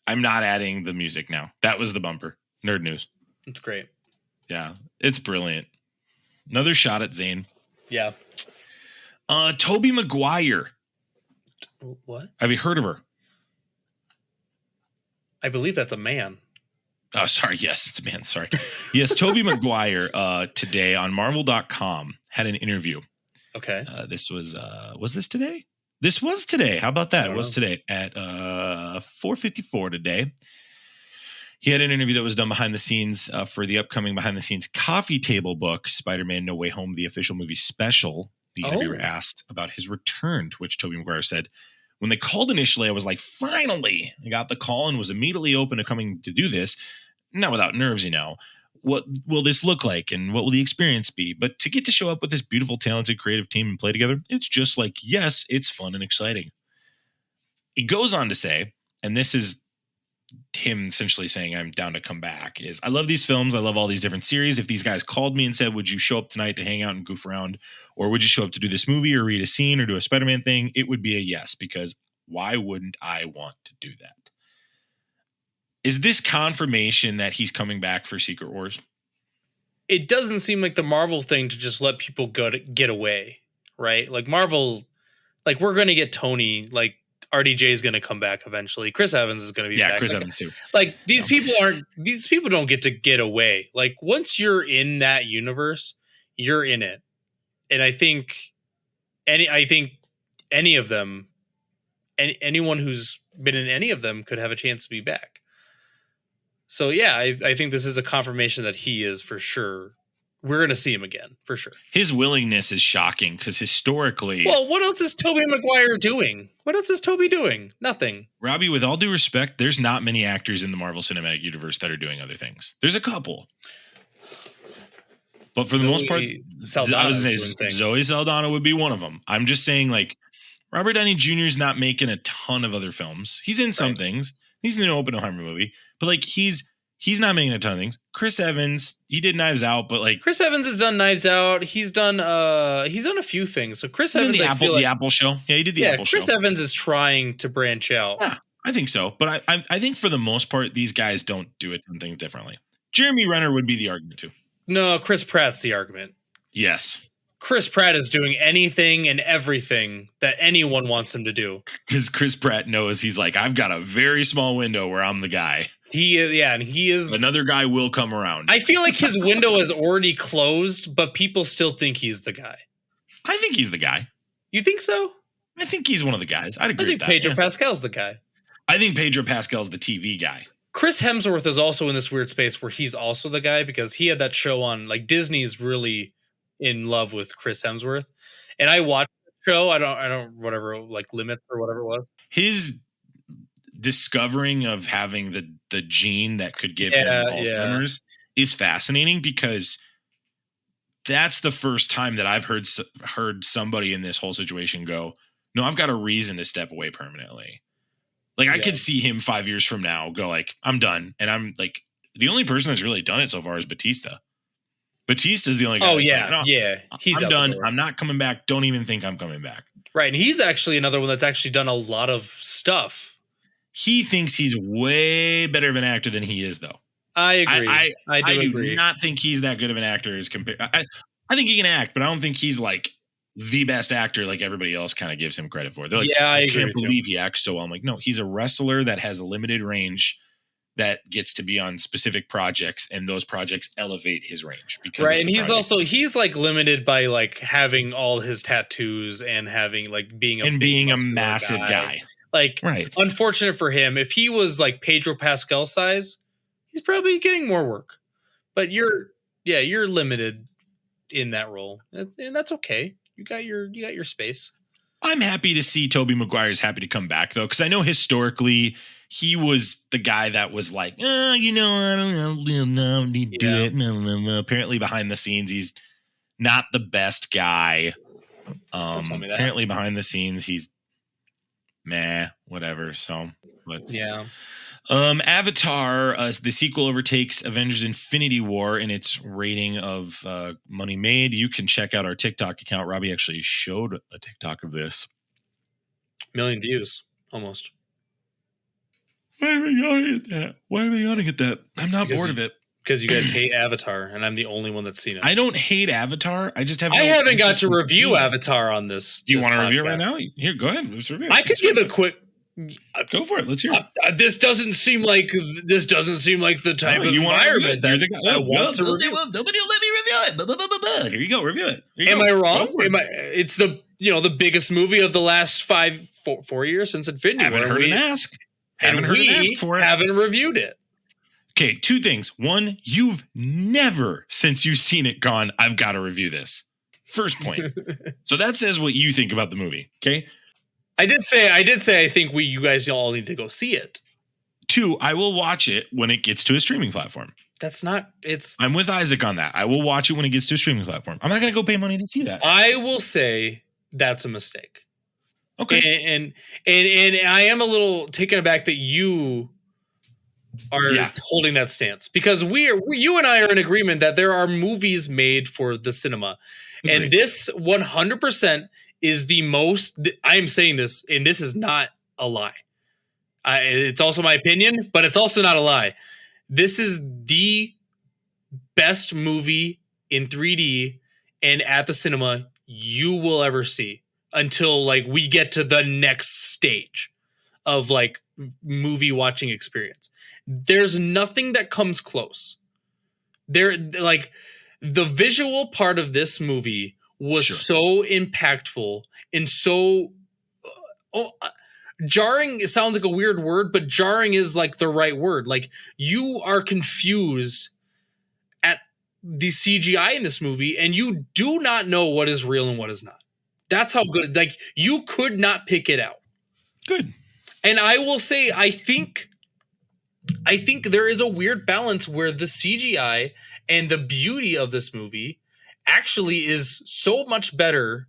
I'm not adding the music now. That was the bumper. Nerd News. It's great. Yeah, it's brilliant. Another shot at Zane. Yeah. Tobey Maguire. What? Have you heard of her? I believe that's a man. Oh, sorry. Yes, it's a man. Sorry. Yes, Tobey Maguire today on Marvel.com had an interview. Okay. This was this today? This was today. How about that? It was today at 4:54 today. He had an interview that was done behind the scenes for the upcoming behind the scenes coffee table book, Spider-Man No Way Home, the official movie special. The interviewer asked about his return, to which Tobey Maguire said, when they called initially, I was like, finally, I got the call and was immediately open to coming to do this. Not without nerves, What will this look like and what will the experience be? But to get to show up with this beautiful, talented, creative team and play together, it's just like, yes, it's fun and exciting. He goes on to say, and this is him essentially saying I'm down to come back, is I love these films. I love all these different series. If these guys called me and said, would you show up tonight to hang out and goof around? Or would you show up to do this movie or read a scene or do a Spider-Man thing? It would be a yes, because why wouldn't I want to do that? Is this confirmation that he's coming back for Secret Wars? It doesn't seem like the Marvel thing to just let people get away, right? Like Marvel, like we're going to get Tony, like RDJ is going to come back eventually. Chris Evans is going to be back. Yeah, Chris Evans too. Like these people don't get to get away. Like once you're in that universe, you're in it. And I think any of them, anyone who's been in any of them could have a chance to be back. So yeah, I think this is a confirmation that he is for sure. We're going to see him again for sure. His willingness is shocking because historically, Well, what else is Tobey Maguire doing? What else is Tobey doing? Nothing. Robbie, with all due respect, there's not many actors in the Marvel Cinematic Universe that are doing other things. There's a couple. But for the most part, I was going to say Zoe Saldana would be one of them. I'm just saying, like, Robert Downey Jr. is not making a ton of other films. He's in some things. He's in the Oppenheimer movie. But, like, he's not making a ton of things. Chris Evans, he did Knives Out, but like Chris Evans has done Knives Out. He's done a few things. So Chris Evans, the Apple show. Yeah, he did the Apple show. Chris Evans is trying to branch out. Yeah, I think so. But I think for the most part, these guys don't do it and things differently. Jeremy Renner would be the argument too. No, Chris Pratt's the argument. Yes. Chris Pratt is doing anything and everything that anyone wants him to do. Because Chris Pratt knows he's like, I've got a very small window where I'm the guy. He is, yeah, and he is. Another guy will come around. I feel like his window is already closed, but people still think he's the guy. I think he's the guy. You think so? I think he's one of the guys. I'd agree with that. I think Pedro Pascal's the guy. I think Pedro Pascal's the TV guy. Chris Hemsworth is also in this weird space where he's also the guy because he had that show on, like, Disney's really in love with Chris Hemsworth. And I watched the show. I don't, whatever, like Limits or whatever it was. His discovering of having the gene that could give him Alzheimer's is fascinating because that's the first time that I've heard somebody in this whole situation go, no, I've got a reason to step away permanently. Like I could see him 5 years from now go like, I'm done. And I'm like, the only person that's really done it so far is Batista. Batista's the only guy. Oh yeah. Like, no, he's done. I'm not coming back. Don't even think I'm coming back. Right. And he's actually another one that's actually done a lot of stuff. He thinks he's way better of an actor than he is, though. I agree. I do not think he's that good of an actor as compared. I think he can act, but I don't think he's like the best actor like everybody else kind of gives him credit for. They're like, I can't believe he acts so well. I'm like, no, he's a wrestler that has a limited range that gets to be on specific projects, and those projects elevate his range. Because and he's like limited by like having all his tattoos and having like being a massive guy. Like, unfortunate for him. If he was like Pedro Pascal size, he's probably getting more work. But you're limited in that role, and that's okay. You got your space. I'm happy to see Tobey Maguire's happy to come back though, because I know historically he was the guy that was like, I don't know, need to do it. No. Apparently behind the scenes, he's not the best guy. Apparently behind the scenes, he's whatever. So, but yeah. Avatar, the sequel overtakes Avengers Infinity War in its rating of money made. You can check out our TikTok account. Robbie actually showed a TikTok of this. 1 million views, almost. Why are they yawning at that? I'm not bored of it. Because you guys hate Avatar, and I'm the only one that's seen it. I don't hate Avatar. I just have. I haven't got to review Avatar on this. Do you want to review it right now? Here, go ahead. Let's review it. I could give a quick. Go for it. Let's hear it. This doesn't seem like the type of environment that I want to review. Nobody will let me review it. Here you go. Review it. Am I wrong? It's the biggest movie of the last 4 years since Infinity War. Haven't heard an ask. Haven't reviewed it. Okay, 2 things. One, you've never, since you've seen it, gone, I've got to review this. First point. So that says what you think about the movie. Okay. I did say I think you guys all need to go see it. 2, I will watch it when it gets to a streaming platform. I'm with Isaac on that. I will watch it when it gets to a streaming platform. I'm not going to go pay money to see that. I will say that's a mistake. Okay. And I am a little taken aback that you are holding that stance, because you and I are in agreement that there are movies made for the cinema. Agreed. And this 100% is the most, I'm saying this, and this is not a lie. It's also my opinion, but it's also not a lie. This is the best movie in 3D and at the cinema you will ever see until like we get to the next stage of like movie watching experience. There's nothing that comes close. Like the visual part of this movie was so impactful and so jarring sounds like a weird word, but jarring is like the right word. Like you are confused at the CGI in this movie, and you do not know what is real and what is not. That's how good. Like you could not pick it out. Good. And I will say, I think there is a weird balance where the CGI and the beauty of this movie actually is so much better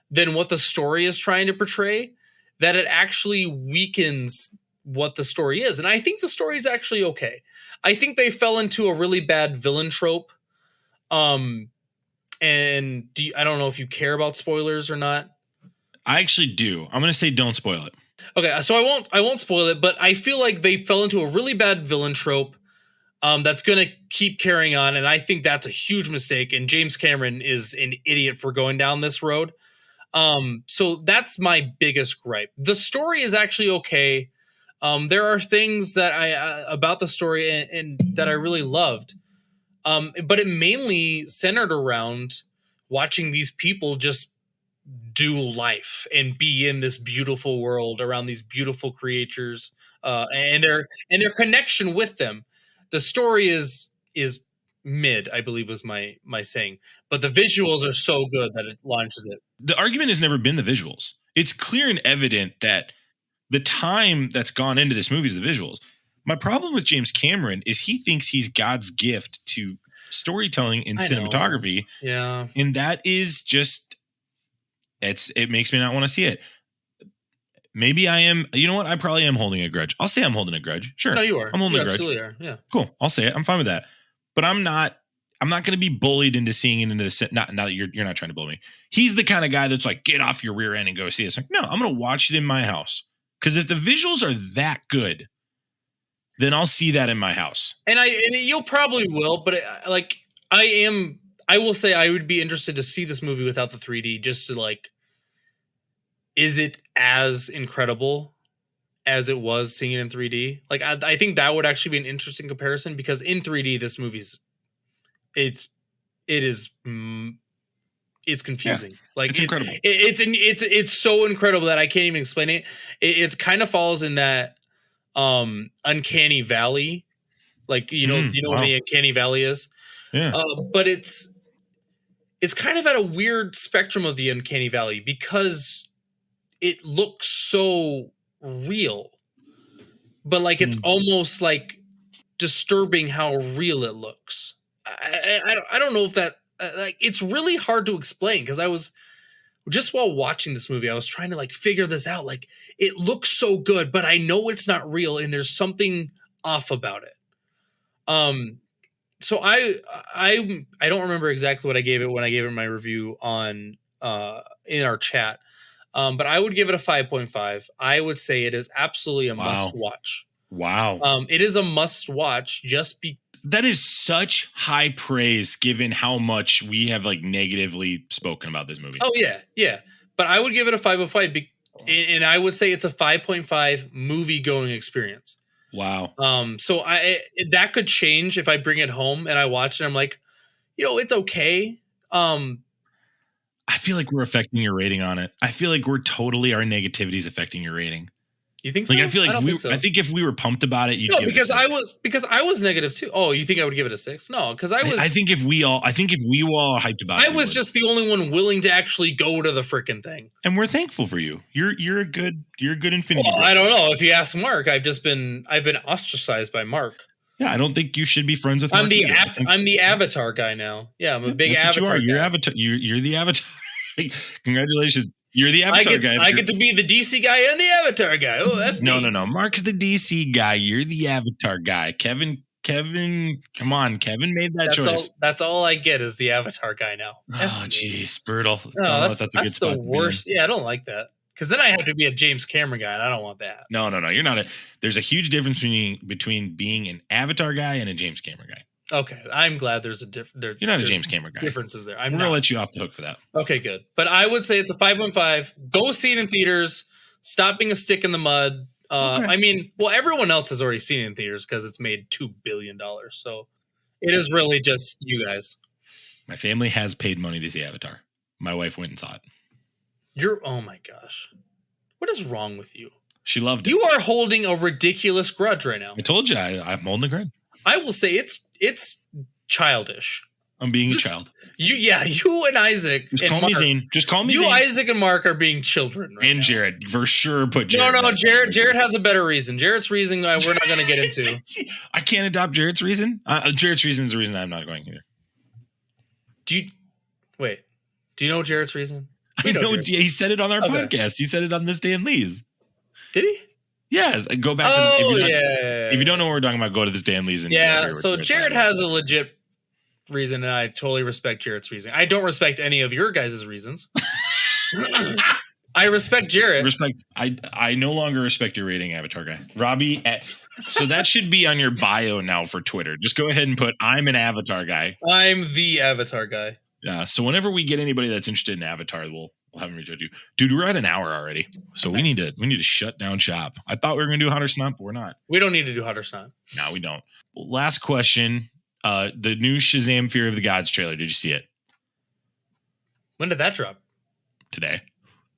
than what the story is trying to portray that it actually weakens what the story is. And I think the story is actually okay. I think they fell into a really bad villain trope. And I don't know if you care about spoilers or not. I actually do. I'm going to say don't spoil it. Okay, so I won't spoil it, but I feel like they fell into a really bad villain trope that's going to keep carrying on, and I think that's a huge mistake, and James Cameron is an idiot for going down this road. So that's my biggest gripe. The story is actually okay. There are things that about the story and that I really loved, but it mainly centered around watching these people just do life and be in this beautiful world around these beautiful creatures, and their connection with them. The story is mid, I believe was my saying, but the visuals are so good that it launches it. The argument has never been the visuals. It's clear and evident that the time that's gone into this movie is the visuals. My problem with James Cameron is he thinks he's God's gift to storytelling and cinematography. Yeah. And that is just, it makes me not want to see it. Maybe I am, you know what? I probably am holding a grudge. I'll say I'm holding a grudge. Sure. No, you are. I'm holding You a grudge. absolutely are. Yeah. Cool. I'll say it. I'm fine with that. But I'm not going to be bullied into seeing it into the not that you're not trying to bully me. He's the kind of guy that's like, get off your rear end and go see it. Like, no, I'm going to watch it in my house. Because if the visuals are that good, then I'll see that in my house. And you'll probably will, but I will say I would be interested to see this movie without the 3D, just to like, is it as incredible as it was seeing it in 3D? Like, I think that would actually be an interesting comparison, because in 3D, this movie's it's confusing. Yeah, like it's incredible. It's so incredible that I can't even explain it. It kind of falls in that uncanny valley, like wow. what the uncanny valley is. Yeah. But it's kind of at a weird spectrum of the uncanny valley, because it looks so real, but like it's almost like disturbing how real it looks. I don't know if that like, it's really hard to explain, because I was just, while watching this movie, I was trying to like figure this out. Like, it looks so good, but I know it's not real, and there's something off about it. So I don't remember exactly what I gave it when I gave it my review on in our chat. But I would give it a 5.5. I would say it is absolutely a must watch. Wow. It is a must watch that is such high praise given how much we have like negatively spoken about this movie. Oh yeah. Yeah. But I would give it a 5.5, and I would say it's a 5.5 movie going experience. Wow. So that could change if I bring it home and I watch it. I'm like, it's okay. I feel like we're affecting your rating on it. I feel like our negativity is affecting your rating. You think so? Like, I feel like I think if we were pumped about it, you'd give because it a 6. I was negative too. Oh, you think I would give it a 6? No, because I think if we all hyped about it, I was just the only one willing to actually go to the freaking thing. And we're thankful for you. You're a good Infinity Bro. I don't know. If you ask Mark, I've been ostracized by Mark. Yeah, I don't think you should be friends with Mark. I'm the Avatar guy now. Yeah, I'm a big Avatar. You're Avatar. You're the Avatar. Congratulations. You're the Avatar guy. I get to be the DC guy and the Avatar guy. Oh, that's no. Mark's the DC guy. You're the Avatar guy. Kevin, come on. Kevin made that choice. That's all I get is the Avatar guy now. Oh, jeez, brutal. No, that's a good spot. That's the worst. Yeah, I don't like that. Because then I have to be a James Cameron guy, and I don't want that. No. You're not. There's a huge difference between being an Avatar guy and a James Cameron guy. Okay, I'm glad there's a difference. You're not a James Cameron guy. Differences there. I'm going to let you off the hook for that. Okay, good. But I would say it's a 5.5. Go see it in theaters. Stop being a stick in the mud. Okay. I mean, well, everyone else has already seen it in theaters because it's made $2 billion. So it is really just you guys. My family has paid money to see Avatar. My wife went and saw it. Oh my gosh. What is wrong with you? She loved it. You are holding a ridiculous grudge right now. I told you I'm holding a grudge. I will say it's childish. I'm being a child. You and Isaac. Just and call Mark, me Zane. Just call me you, Zane. Isaac, and Mark are being children. Right and now. Jared, for sure. Put Jared. No. Jared has a better reason. Jared's reason we're not going to get into. I can't adopt Jared's reason. Jared's reason is the reason I'm not going either. Do you know Jared's reason? I know he said it on our podcast. He said it on This Day in Lee's. Did he? Yes. Go back to if you don't know what we're talking about, go to This Day in Lee's. And so Jared has a legit reason, and I totally respect Jared's reason. I don't respect any of your guys' reasons. I respect Jared. I no longer respect your rating, Avatar guy. Robbie, so that should be on your bio now for Twitter. Just go ahead and put, I'm an Avatar guy. I'm the Avatar guy. Yeah. So whenever we get anybody that's interested in Avatar, we'll have them reach out to you. Dude, we're at an hour already. So we need to shut down shop. I thought we were going to do Hot or Snot, but we're not. We don't need to do Hot or Snot. No, we don't. Last question. The new Shazam Fear of the Gods trailer. Did you see it? When did that drop? Today.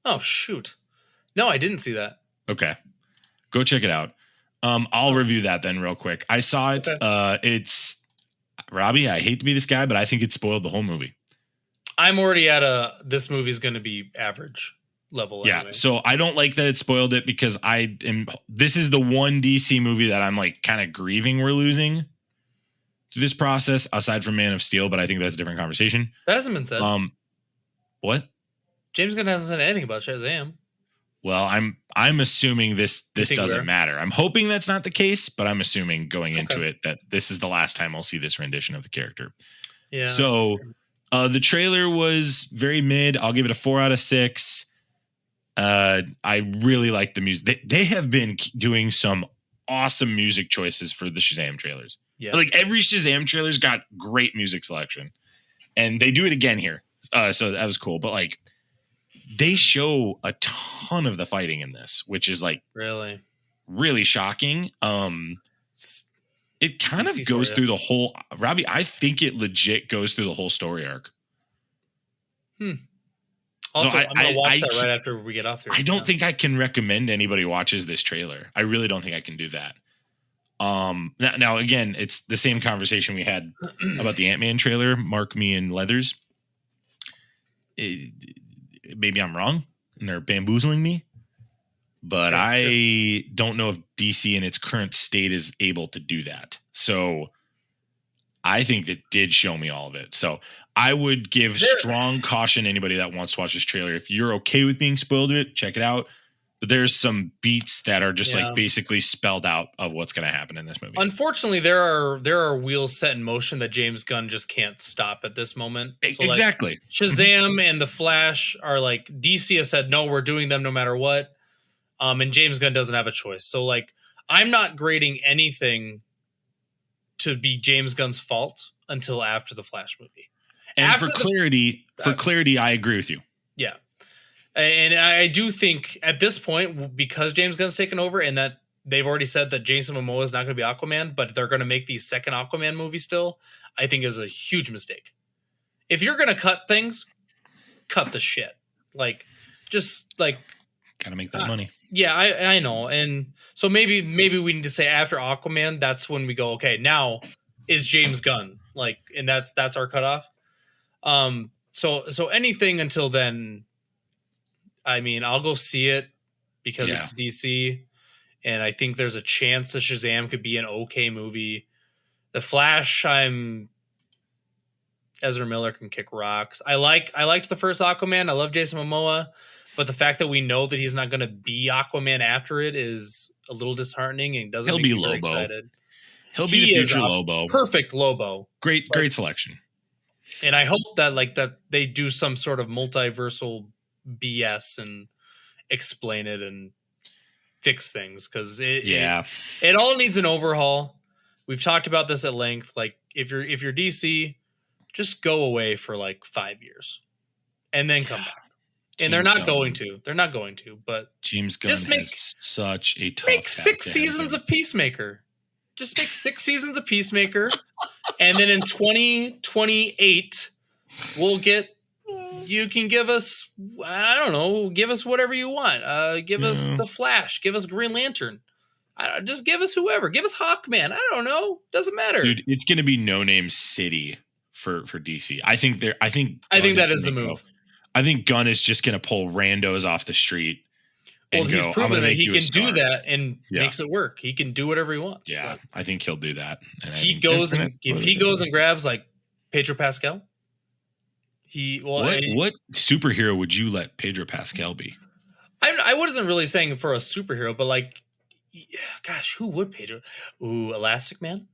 Oh, shoot. No, I didn't see that. Okay. Go check it out. I'll review that then real quick. I saw it. Okay. It's Robbie, I hate to be this guy, but I think it spoiled the whole movie. I'm already at this movie's going to be average level. Yeah. Anyway. So I don't like that it spoiled it because this is the one DC movie that I'm like kind of grieving we're losing through this process aside from Man of Steel, but I think that's a different conversation. That hasn't been said. What? James Gunn hasn't said anything about Shazam. Well, I'm assuming this doesn't matter. I'm hoping that's not the case, but I'm assuming going into it that this is the last time I'll see this rendition of the character. Yeah. So the trailer was very mid. I'll give it a 4 out of 6. I really like the music. They have been doing some awesome music choices for the Shazam trailers. Yeah. Like every Shazam trailer's got great music selection. And they do it again here. So that was cool. But like they show a ton of the fighting in this, which is like really shocking. It kind of goes through the whole Robbie. I think it legit goes through the whole story arc. Also, so I'm gonna watch that right after we get off here. I don't think I can recommend anybody watches this trailer. I really don't think I can do that. Now again, it's the same conversation we had about the Ant-Man trailer, Mark, me, and Leathers. Maybe I'm wrong and they're bamboozling me, but I don't know if DC in its current state is able to do that. So I think it did show me all of it. So I would give strong caution to anybody that wants to watch this trailer. If you're okay with being spoiled with it, check it out. But there's some beats that are just like basically spelled out of what's going to happen in this movie. Unfortunately, there are wheels set in motion that James Gunn just can't stop at this moment. So exactly. Like Shazam and The Flash are like DC has said, no, we're doing them no matter what. And James Gunn doesn't have a choice. So like, I'm not grading anything to be James Gunn's fault until after the Flash movie. And for clarity, I agree with you. Yeah. And I do think at this point, because James Gunn's taken over and that they've already said that Jason Momoa is not going to be Aquaman, but they're going to make the second Aquaman movie still, I think is a huge mistake. If you're going to cut things, cut the shit. Like, just like... Gotta make that money. Yeah, I know. And so maybe we need to say after Aquaman, that's when we go, okay, now is James Gunn. Like, and that's our cutoff. So anything until then... I mean, I'll go see it because it's DC, and I think there's a chance that Shazam could be an okay movie. The Flash, Ezra Miller can kick rocks. I liked the first Aquaman. I love Jason Momoa, but the fact that we know that he's not going to be Aquaman after it is a little disheartening and doesn't make me very excited. He'll be the future Lobo. Perfect Lobo. Great selection. And I hope that they do some sort of multiversal BS and explain it and fix things because it all needs an overhaul. We've talked about this at length. Like if you're DC, just go away for like 5 years and then come back. And they're not going to. But James Gunn has such a tough. Make 6 seasons of Peacemaker. Just make 6 seasons of Peacemaker, and then in 2028 we'll get you can give us, I don't know, give us whatever you want. Give us the Flash. Give us Green Lantern. Just give us whoever. Give us Hawkman. I don't know. Doesn't matter. Dude, it's going to be No Name City for DC. I think that is the move. I think Gunn is just going to pull randos off the street. Well, he's proven that he can do that and makes it work. He can do whatever he wants. Yeah, like, I think he'll do that. And if he goes and grabs like Pedro Pascal, what superhero would you let Pedro Pascal be? I wasn't really saying for a superhero, but like, gosh, who would Pedro? Ooh, Elastic Man.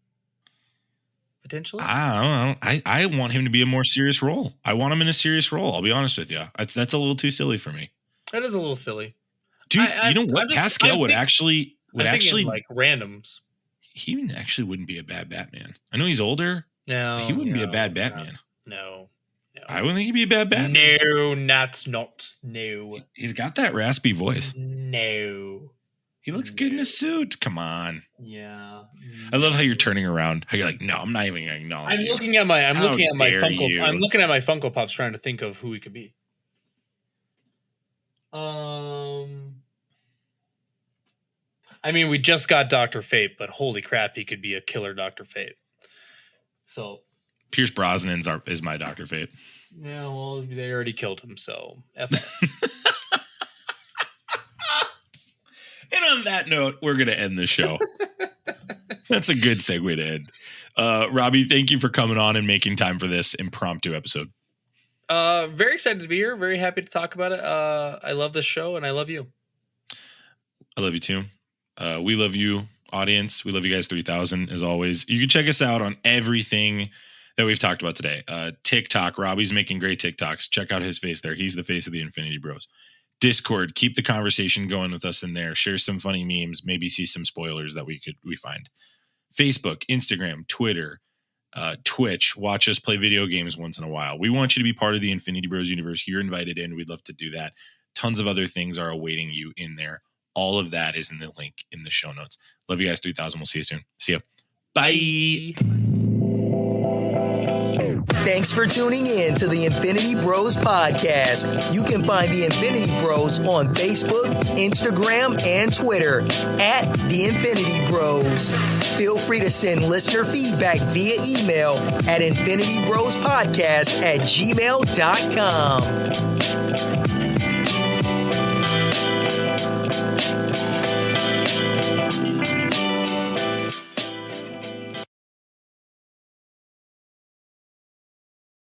Potentially, I don't know. I want him to be a more serious role. I want him in a serious role. I'll be honest with you. That's a little too silly for me. That is a little silly, dude. You know what? Pascal would actually like randoms. He actually wouldn't be a bad Batman. I know he's older. No, he wouldn't be a bad Batman. No. I wouldn't think he'd be a bad Batman. No, not. No. He's got that raspy voice. No. He looks good in a suit. Come on. Yeah. I love how you're turning around. How you're like, no, I'm not even going to acknowledge you. I'm looking at my Funko Pops trying to think of who he could be. I mean, we just got Dr. Fate, but holy crap, he could be a killer Dr. Fate. So Pierce Brosnan is my Dr. Fate. Yeah, well, they already killed him, so F. And on that note, we're going to end the show. That's a good segue to end. Robbie, thank you for coming on and making time for this impromptu episode. Very excited to be here. Very happy to talk about it. I love this show, and I love you. I love you too. We love you, audience. We love you guys 3000 as always. You can check us out on everything that we've talked about today. TikTok. Robbie's making great TikToks. Check out his face there. He's the face of the Infinity Bros. Discord, keep the conversation going with us in there. Share some funny memes, maybe see some spoilers that we find. Facebook, Instagram, Twitter, Twitch. Watch us play video games once in a while. We want you to be part of the Infinity Bros universe. You're invited in. We'd love to do that. Tons of other things are awaiting you in there. All of that is in the link in the show notes. Love you guys 3000. We'll see you soon. See ya. Bye. Thanks for tuning in to the Infinity Bros podcast. You can find the Infinity Bros on Facebook, Instagram, and Twitter at the Infinity Bros. Feel free to send listener feedback via email at infinitybrospodcast@gmail.com.